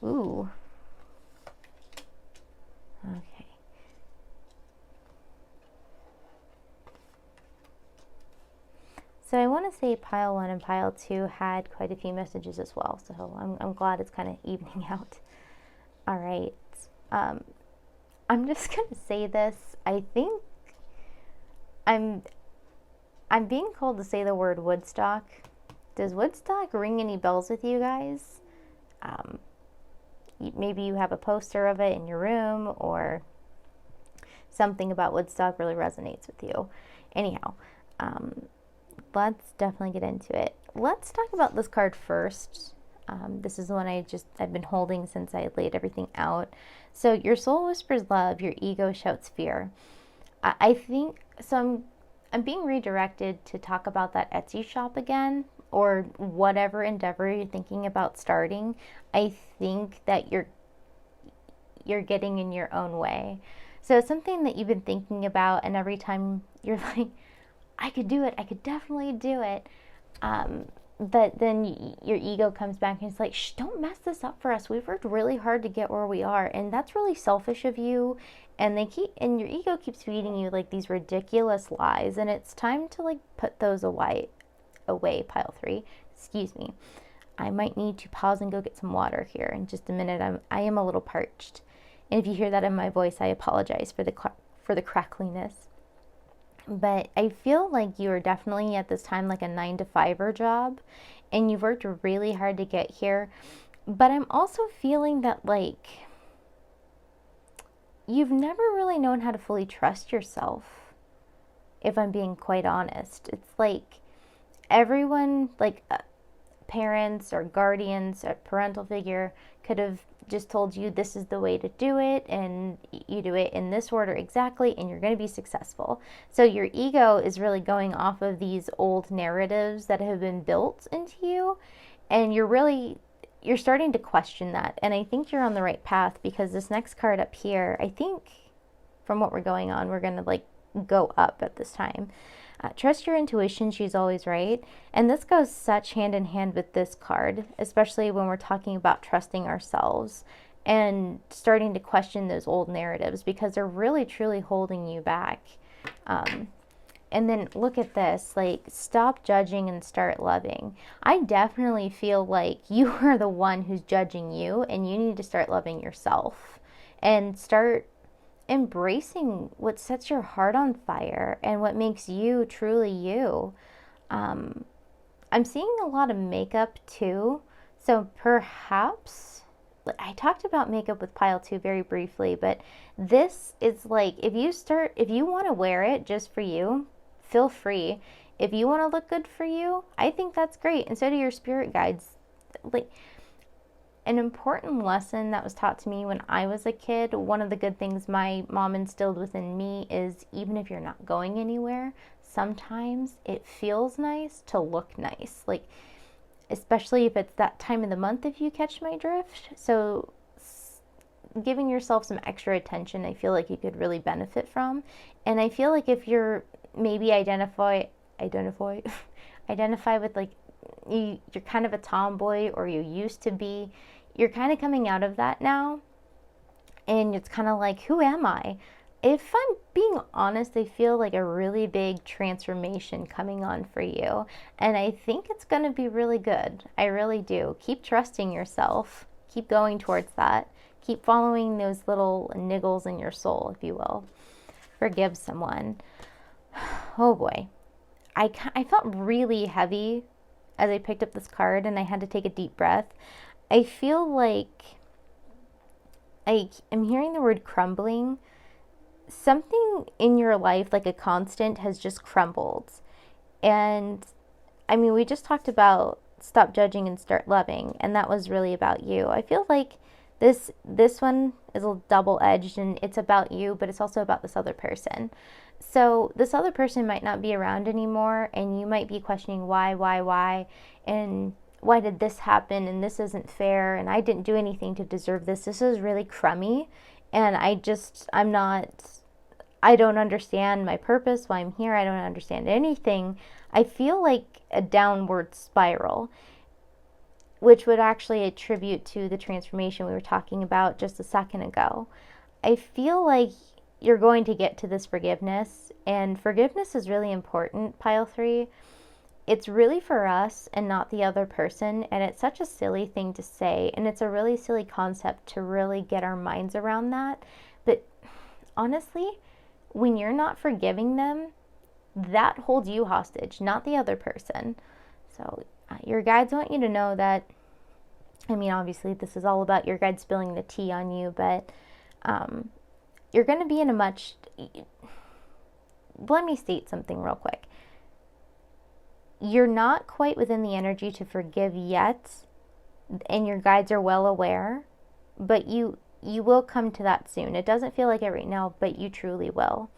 ooh. Okay. So I want to say pile 1 and pile 2 had quite a few messages as well. So I'm glad it's kind of evening out. All right. I'm just going to say this. I think I'm being called to say the word Woodstock. Does Woodstock ring any bells with you guys? Maybe you have a poster of it in your room, or something about Woodstock really resonates with you. Anyhow, let's definitely get into it. Let's talk about this card first. This is the one I've been holding since I laid everything out. So your soul whispers love, your ego shouts fear. I think so. I'm being redirected to talk about that Etsy shop again, or whatever endeavor you're thinking about starting. I think that you're getting in your own way. So it's something that you've been thinking about, and every time you're like, I could do it, I could definitely do it. But then your ego comes back and it's like, shh, don't mess this up for us. We've worked really hard to get where we are, and that's really selfish of you. And your ego keeps feeding you like these ridiculous lies, and it's time to like put those away, pile 3. Excuse me. I might need to pause and go get some water here in just a minute. I am a little parched, and if you hear that in my voice, I apologize for the crackliness. But I feel like you are definitely at this time like a 9-to-5 job, and you've worked really hard to get here. But I'm also feeling that like you've never really known how to fully trust yourself, if I'm being quite honest. It's like everyone, like parents or guardians, a parental figure, could have just told you this is the way to do it, and you do it in this order exactly, and you're going to be successful. So your ego is really going off of these old narratives that have been built into you, and you're starting to question that. And I think you're on the right path, because this next card up here, I think from what we're going on, we're going to like go up at this time. Trust your intuition, she's always right. And this goes such hand in hand with this card, especially when we're talking about trusting ourselves and starting to question those old narratives, because they're really truly holding you back. And then look at this, like, stop judging and start loving. I definitely feel like you are the one who's judging you, and you need to start loving yourself and start embracing what sets your heart on fire and what makes you truly you. I'm seeing a lot of makeup too. So perhaps, I talked about makeup with pile 2 very briefly, but this is like, if you want to wear it just for you, feel free. If you want to look good for you, I think that's great. And so do your spirit guides. Like, an important lesson that was taught to me when I was a kid, one of the good things my mom instilled within me is, even if you're not going anywhere, sometimes it feels nice to look nice. Like, especially if it's that time of the month, if you catch my drift. So giving yourself some extra attention, I feel like you could really benefit from. And I feel like if you're maybe identify with like, you're kind of a tomboy, or you used to be, you're kind of coming out of that now, and it's kind of like, who am I? If I'm being honest, I feel like a really big transformation coming on for you, and I think it's going to be really good. I really do. Keep trusting yourself, keep going towards that, keep following those little niggles in your soul, if you will. Forgive someone. Oh boy, I felt really heavy as I picked up this card, and I had to take a deep breath. I feel like I'm hearing the word crumbling. Something in your life, like a constant, has just crumbled. And I mean, we just talked about stop judging and start loving, and that was really about you. I feel like this one is a double-edged, and it's about you, but it's also about this other person. So this other person might not be around anymore, and you might be questioning why, and why did this happen, and this isn't fair, and I didn't do anything to deserve this. This is really crummy, and I don't understand my purpose, why I'm here. I don't understand anything. I feel like a downward spiral, which would actually attribute to the transformation we were talking about just a second ago. I feel like you're going to get to this forgiveness, and forgiveness is really important, pile 3. It's really for us and not the other person, and it's such a silly thing to say, and it's a really silly concept to really get our minds around that. But honestly, when you're not forgiving them, that holds you hostage, not the other person. So your guides want you to know that, I mean, obviously this is all about your guides spilling the tea on you, but you're going to be in a much, let me state something real quick. You're not quite within the energy to forgive yet, and your guides are well aware, but you will come to that soon. It doesn't feel like it right now, but you truly will.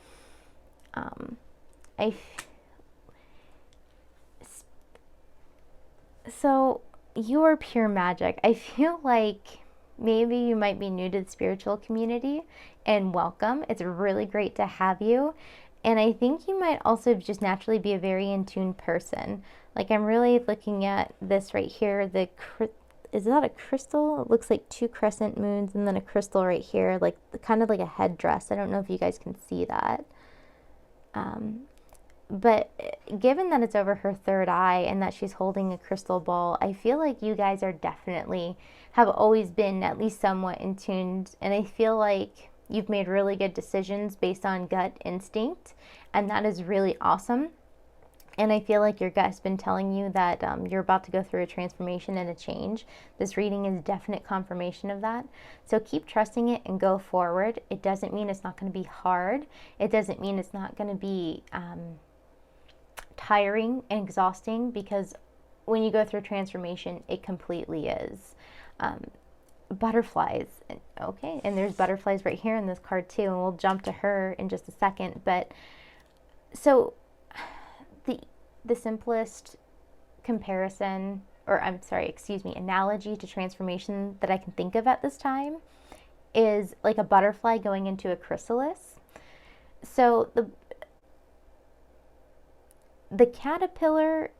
So you are pure magic. I feel like maybe you might be new to the spiritual community, and welcome. It's really great to have you. And I think you might also just naturally be a very in tune person. Like, I'm really looking at this right here. Is that a crystal? It looks like 2 crescent moons and then a crystal right here, like kind of like a headdress. I don't know if you guys can see that. But given that it's over her third eye and that she's holding a crystal ball, I feel like you guys are definitely, have always been at least somewhat in tune. And I feel like you've made really good decisions based on gut instinct, and that is really awesome. And I feel like your gut's been telling you that you're about to go through a transformation and a change. This reading is definite confirmation of that. So keep trusting it and go forward. It doesn't mean it's not going to be hard. It doesn't mean it's not going to be tiring and exhausting, because when you go through transformation, it completely is. Butterflies, okay, and there's butterflies right here in this card too, and we'll jump to her in just a second. But so the simplest comparison, or analogy to transformation that I can think of at this time is like a butterfly going into a chrysalis. So the caterpillar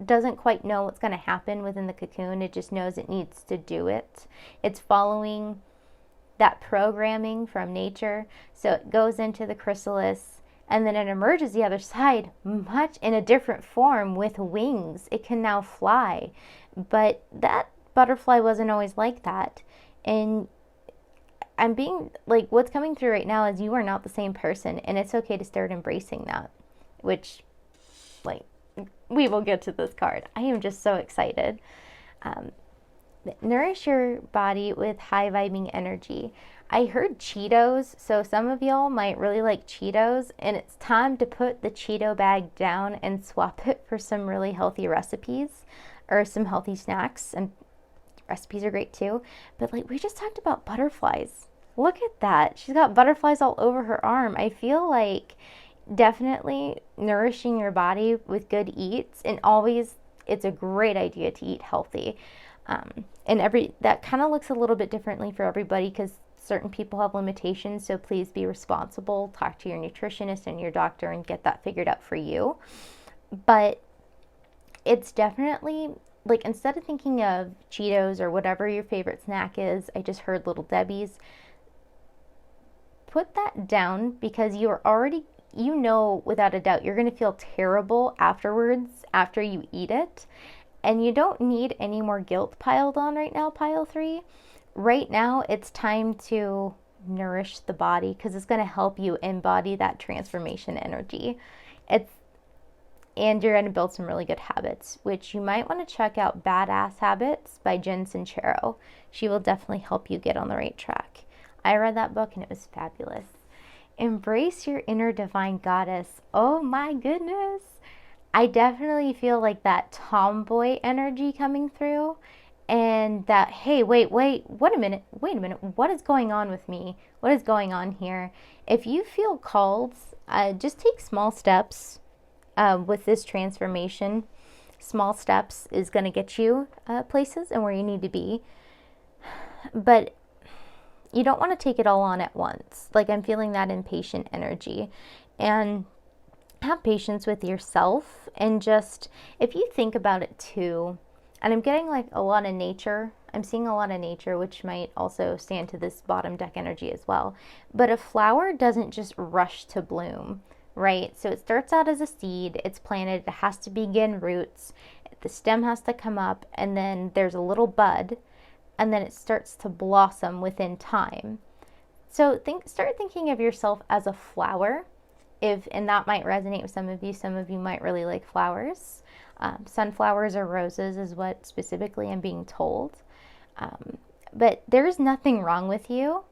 doesn't quite know what's going to happen within the cocoon. It just knows it needs to do it. It's following that programming from nature. So it goes into the chrysalis, and then it emerges the other side much in a different form with wings. It can now fly. But that butterfly wasn't always like that. And I'm being like, what's coming through right now is you are not the same person, and it's okay to start embracing that, which, like, we will get to this card. I am just so excited. Nourish your body with high vibing energy. I heard Cheetos, so some of y'all might really like Cheetos, and it's time to put the Cheeto bag down and swap it for some really healthy recipes or some healthy snacks. And recipes are great too. But like, we just talked about butterflies. Look at that. She's got butterflies all over her arm. I feel like definitely nourishing your body with good eats, and always it's a great idea to eat healthy. And that kind of looks a little bit differently for everybody, because certain people have limitations. So please be responsible. Talk to your nutritionist and your doctor and get that figured out for you. But it's definitely like, instead of thinking of Cheetos or whatever your favorite snack is, I just heard Little Debbie's. Put that down, because you are already, without a doubt, you're going to feel terrible afterwards after you eat it. And you don't need any more guilt piled on right now, pile 3. Right now, it's time to nourish the body, because it's going to help you embody that transformation energy. And you're going to build some really good habits, which you might want to check out Badass Habits by Jen Sincero. She will definitely help you get on the right track. I read that book and it was fabulous. Embrace your inner divine goddess. Oh my goodness. I definitely feel like that tomboy energy coming through, and that, hey, wait a minute, what is going on with me? What is going on here? If you feel called, just take small steps with this transformation. Small steps is going to get you places and where you need to be. But you don't want to take it all on at once. Like, I'm feeling that impatient energy. And have patience with yourself, and just, if you think about it too, and I'm getting like a lot of nature, I'm seeing a lot of nature, which might also stand to this bottom deck energy as well. But a flower doesn't just rush to bloom, right? So it starts out as a seed, it's planted, it has to begin roots, the stem has to come up, and then there's a little bud, and then it starts to blossom within time. So start thinking of yourself as a flower. And that might resonate with some of you. Some of you might really like flowers. Sunflowers or roses is what specifically I'm being told. But there's nothing wrong with you.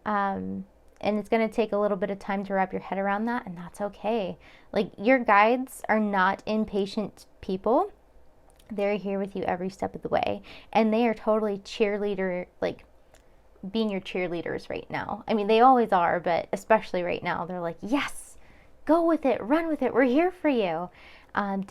And it's going to take a little bit of time to wrap your head around that, and that's okay. Like, your guides are not impatient people. They're here with you every step of the way. And they are totally being your cheerleaders right now. I mean, they always are, but especially right now, they're like, yes, go with it, run with it, we're here for you. And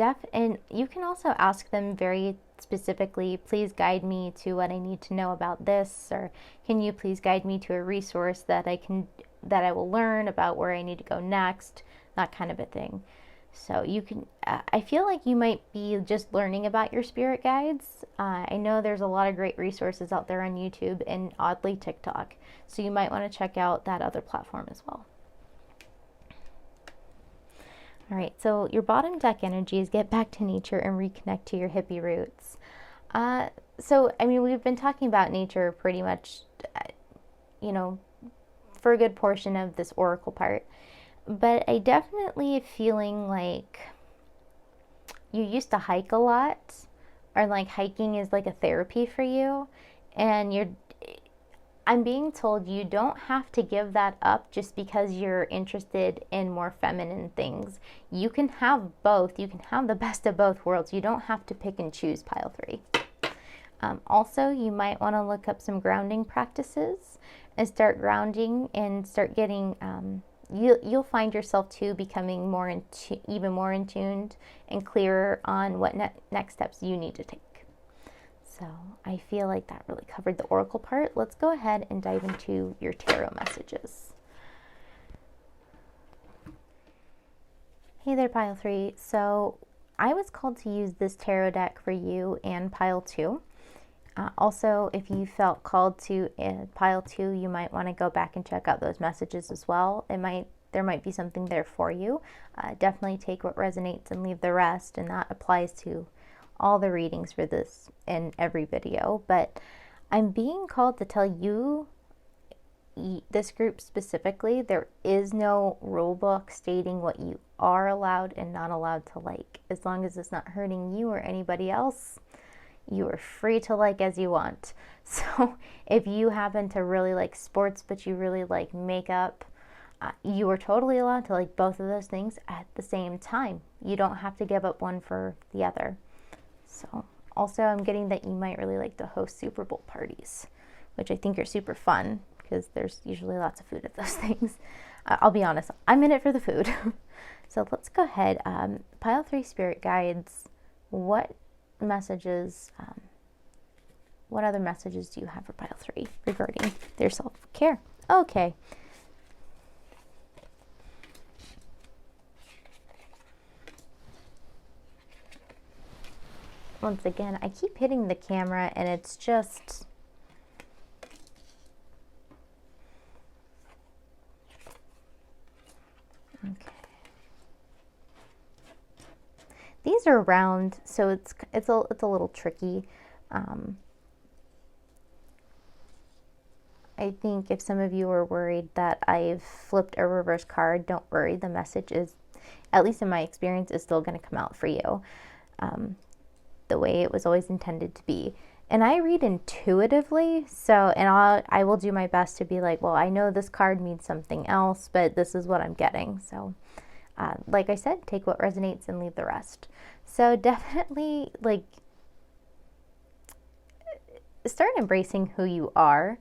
you can also ask them very specifically, please guide me to what I need to know about this, or can you please guide me to a resource that I will learn about where I need to go next, that kind of a thing. So you can, I feel like you might be just learning about your spirit guides. I know there's a lot of great resources out there on YouTube and oddly TikTok. So you might want to check out that other platform as well. All right, so your bottom deck energy is get back to nature and reconnect to your hippie roots. So, I mean, we've been talking about nature pretty much, for a good portion of this oracle part. But I definitely feeling like you used to hike a lot, or like hiking is like a therapy for you, and I'm being told you don't have to give that up just because you're interested in more feminine things. You can have both. You can have the best of both worlds. You don't have to pick and choose, pile 3. Also, you might want to look up some grounding practices and start grounding and start getting, you'll find yourself too becoming even more in tuned and clearer on what next steps you need to take. So I feel like that really covered the oracle part. Let's go ahead and dive into your tarot messages. Hey there, pile 3. So I was called to use this tarot deck for you and pile 2. Also, if you felt called to pile 2, you might want to go back and check out those messages as well. There might be something there for you. Definitely take what resonates and leave the rest, and that applies to all the readings for this in every video. But I'm being called to tell you, this group specifically, there is no rule book stating what you are allowed and not allowed to like. As long as it's not hurting you or anybody else, you are free to like as you want. So if you happen to really like sports but you really like makeup, you are totally allowed to like both of those things at the same time. You don't have to give up one for the other. So also, I'm getting that you might really like to host Super Bowl parties, which I think are super fun because there's usually lots of food at those things. I'll be honest, I'm in it for the food. So let's go ahead. Pile 3 spirit guides, what other messages do you have for pile 3 regarding their self-care? Okay. Once again, I keep hitting the camera and it's just... Okay. These are round, so it's a little tricky. I think if some of you are worried that I've flipped a reverse card, don't worry. The message is, at least in my experience, is still going to come out for you the way it was always intended to be. And I read intuitively, I will do my best to be like, well, I know this card means something else, but this is what I'm getting. So like I said, take what resonates and leave the rest. So definitely, like, start embracing who you are.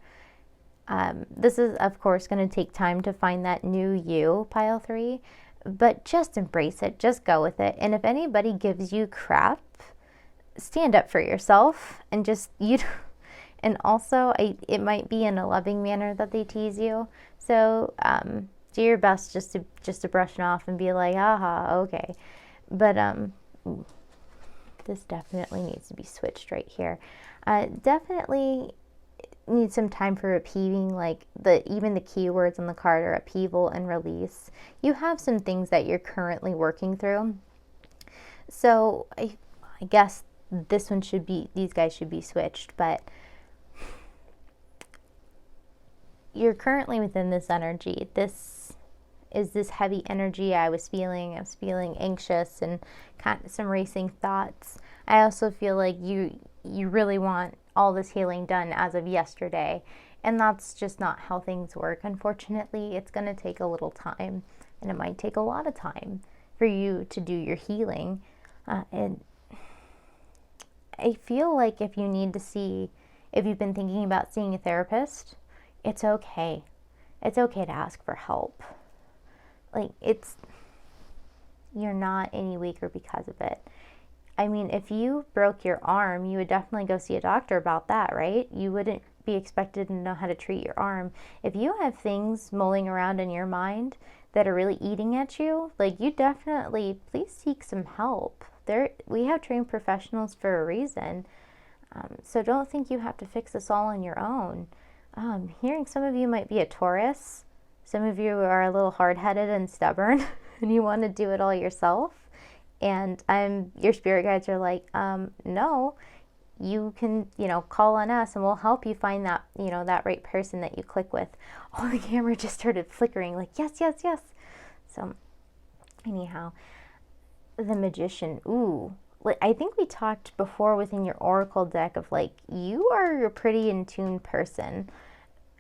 This is, of course, going to take time to find that new you, pile 3, but just embrace it. Just go with it. And if anybody gives you crap, stand up for yourself and just, and also it might be in a loving manner that they tease you. So do your best just to brush it off and be like, aha, okay. But ooh, this definitely needs to be switched right here. Definitely need some time for upheaving, like even the keywords on the card are upheaval and release. You have some things that you're currently working through. So I guess these guys should be switched, but you're currently within this energy. This is this heavy energy I was feeling anxious and kind of some racing thoughts. I also feel like you really want all this healing done as of yesterday, and that's just not how things work. Unfortunately, it's going to take a little time, and it might take a lot of time for you to do your healing. And I feel like if you've been thinking about seeing a therapist, it's okay. It's okay to ask for help. Like, you're not any weaker because of it. I mean, if you broke your arm, you would definitely go see a doctor about that, right? You wouldn't be expected to know how to treat your arm. If you have things mulling around in your mind that are really eating at you, like, you definitely, please seek some help. We have trained professionals for a reason. So don't think you have to fix this all on your own. Hearing some of you might be a Taurus. Some of you are a little hard-headed and stubborn and you want to do it all yourself. And your spirit guides are like, no, you can, call on us and we'll help you find that, that right person that you click with. Oh, the camera just started flickering like, yes, yes, yes. So anyhow, the Magician. Ooh, I think we talked before within your Oracle deck of like, you are a pretty in tune person.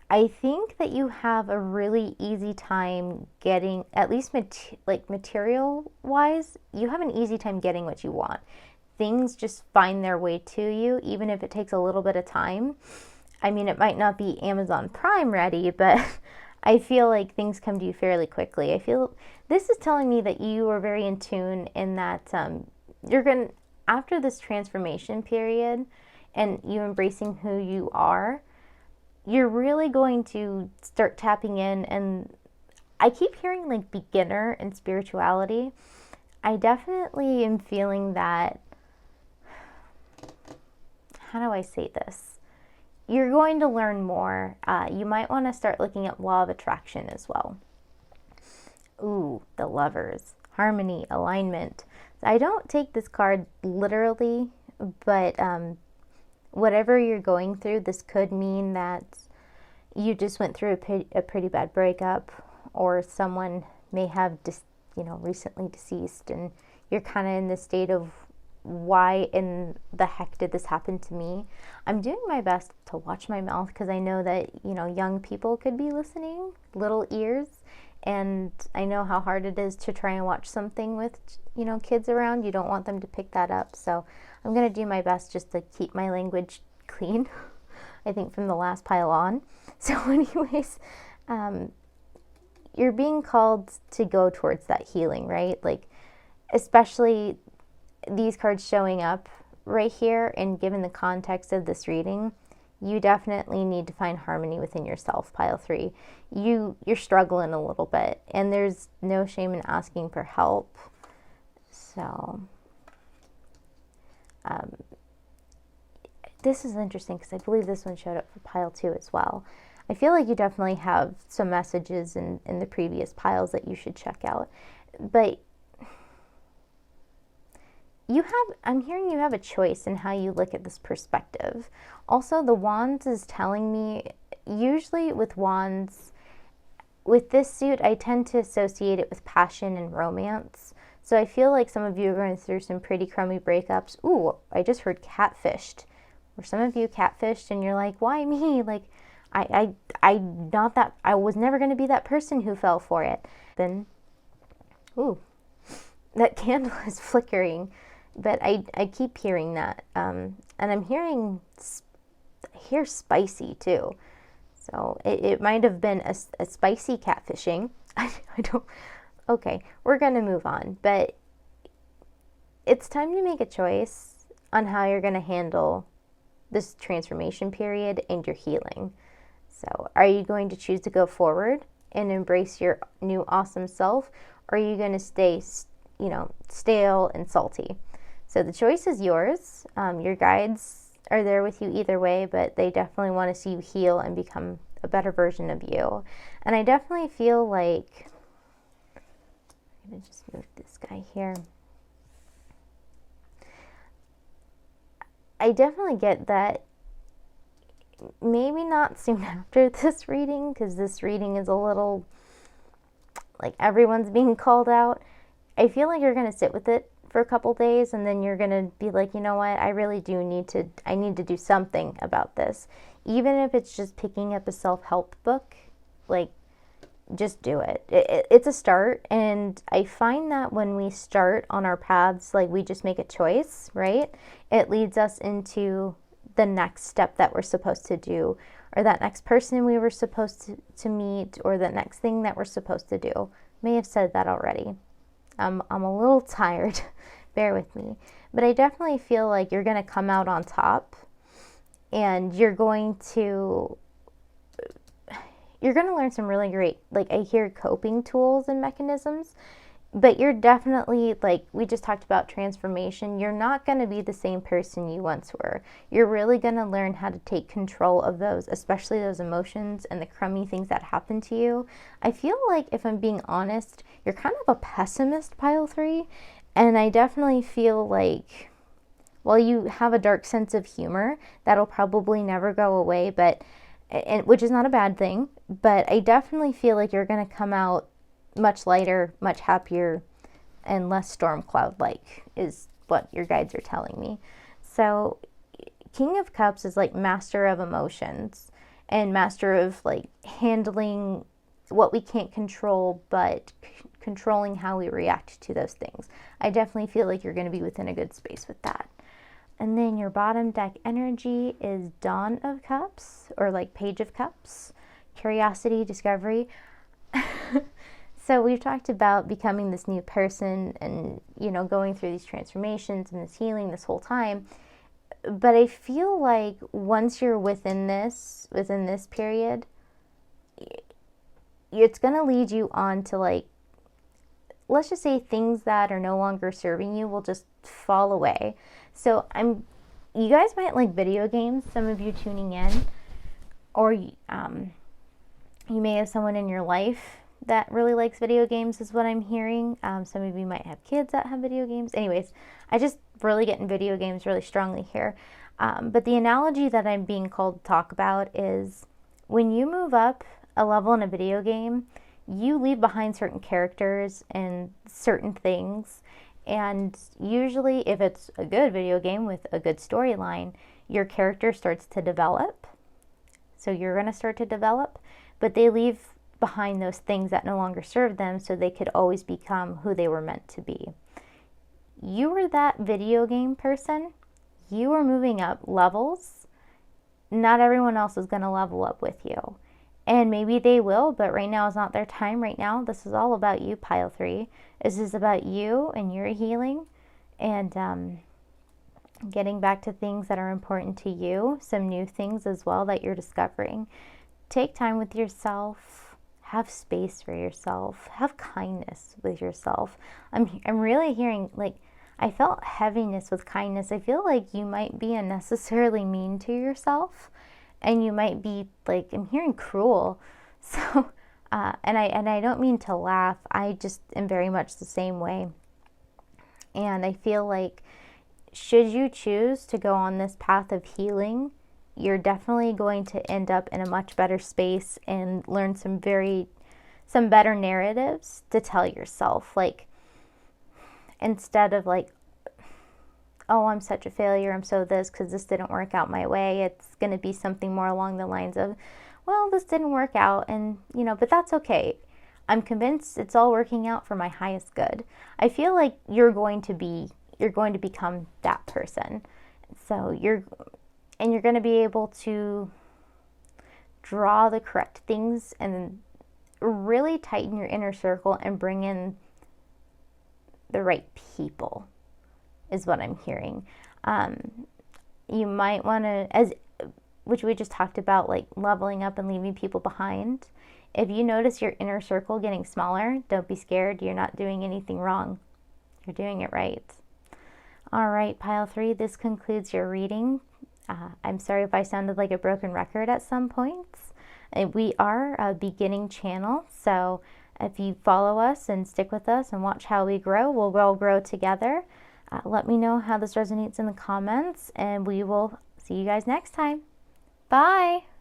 I think that you have a really easy time getting, at least material wise, you have an easy time getting what you want. Things just find their way to you, even if it takes a little bit of time. I mean, it might not be Amazon Prime ready, but I feel like things come to you fairly quickly. I feel this is telling me that you are very in tune in that after this transformation period and you embracing who you are, you're really going to start tapping in. And I keep hearing like beginner and spirituality. I definitely am feeling that, how do I say this? You're going to learn more. You might want to start looking at law of attraction as well. Ooh, the Lovers. Harmony, alignment. I don't take this card literally, but whatever you're going through, this could mean that you just went through a pretty bad breakup, or someone may have recently deceased, and you're kind of in the state of, why in the heck did this happen to me? I'm doing my best to watch my mouth because I know that young people could be listening, little ears, and I know how hard it is to try and watch something with kids around. You don't want them to pick that up, so I'm going to do my best just to keep my language clean. I think from the last pile on. So anyways, you're being called to go towards that healing, right? Like, especially these cards showing up right here, and given the context of this reading, you definitely need to find harmony within yourself, pile 3. You're struggling a little bit, and there's no shame in asking for help. So this is interesting because I believe this one showed up for pile 2 as well. I feel like you definitely have some messages in the previous piles that you should check out. But I'm hearing you have a choice in how you look at this perspective. Also, the Wands is telling me, usually with Wands, with this suit, I tend to associate it with passion and romance. So I feel like some of you are going through some pretty crummy breakups. Ooh, I just heard catfished. Or some of you catfished and you're like, why me? Like, I was never going to be that person who fell for it. Then, ooh, that candle is flickering. But I keep hearing that. And I'm hearing spicy too. So it might have been a spicy catfishing. I don't, okay, we're going to move on. But it's time to make a choice. on how you're going to handle this transformation period and your healing. So, are you going to choose to go forward and embrace your new awesome self, or are you going to stay, stale and salty? So the choice is yours. Your guides are there with you either way, but they definitely want to see you heal and become a better version of you. And I definitely feel like, I'm going to just move this guy here. I definitely get that maybe not soon after this reading, because this reading is a little like everyone's being called out. I feel like you're going to sit with it for a couple days, and then you're going to be like, you know what, I really do need to do something about this. Even if it's just picking up a self-help book, like, just do it. It's a start, and I find that when we start on our paths, like, we just make a choice, right? It leads us into the next step that we're supposed to do, or that next person we were supposed to meet, or the next thing that we're supposed to do. May have said that already. I'm a little tired. Bear with me. But I definitely feel like you're going to come out on top, and you're going to learn some really great, like, I hear coping tools and mechanisms. But you're definitely, like we just talked about transformation, you're not going to be the same person you once were. You're really going to learn how to take control of those, especially those emotions and the crummy things that happen to you. I feel like, if I'm being honest, you're kind of a pessimist, pile 3. And I definitely feel like, while you have a dark sense of humor, that'll probably never go away, which is not a bad thing. But I definitely feel like you're going to come out much lighter, much happier, and less storm cloud-like, is what your guides are telling me. So King of Cups is like master of emotions and master of, like, handling what we can't control, but controlling how we react to those things. I definitely feel like you're going to be within a good space with that. And then your bottom deck energy is Dawn of Cups, or like Page of Cups, curiosity, discovery. So we've talked about becoming this new person and, going through these transformations and this healing this whole time. But I feel like once you're within this period, it's going to lead you on to, like, let's just say things that are no longer serving you will just fall away. So you guys might like video games, some of you tuning in, or you may have someone in your life that really likes video games, is what I'm hearing. Some of you might have kids that have video games. Anyways, I just really get in video games really strongly here. But the analogy that I'm being called to talk about is, when you move up a level in a video game, you leave behind certain characters and certain things. And usually, if it's a good video game with a good storyline, your character starts to develop. So you're going to start to develop, but they leave behind those things that no longer serve them, so they could always become who they were meant to be. You were that video game person. You are moving up levels. Not everyone else is going to level up with you. And maybe they will, but right now is not their time. Right now, this is all about you, pile 3. This is about you and your healing, and getting back to things that are important to you, some new things as well that you're discovering. Take time with yourself. Have space for yourself. Have kindness with yourself. I'm really hearing, like, I felt heaviness with kindness. I feel like you might be unnecessarily mean to yourself, and you might be, like, I'm hearing cruel. So, and I don't mean to laugh. I just am very much the same way. And I feel like, should you choose to go on this path of healing, you're definitely going to end up in a much better space and learn some better narratives to tell yourself. Like, instead of like, oh, I'm such a failure, I'm so this because this didn't work out my way, it's going to be something more along the lines of, well, this didn't work out, and but that's okay. I'm convinced it's all working out for my highest good. I feel like you're going to become that person. So you're going to be able to draw the correct things and really tighten your inner circle and bring in the right people, is what I'm hearing. You might want to, which we just talked about, like leveling up and leaving people behind. If you notice your inner circle getting smaller, don't be scared. You're not doing anything wrong. You're doing it right. All right, pile 3, this concludes your reading. I'm sorry if I sounded like a broken record at some points. We are a beginning channel, so if you follow us and stick with us and watch how we grow, we'll all grow together. Let me know how this resonates in the comments, and we will see you guys next time. Bye!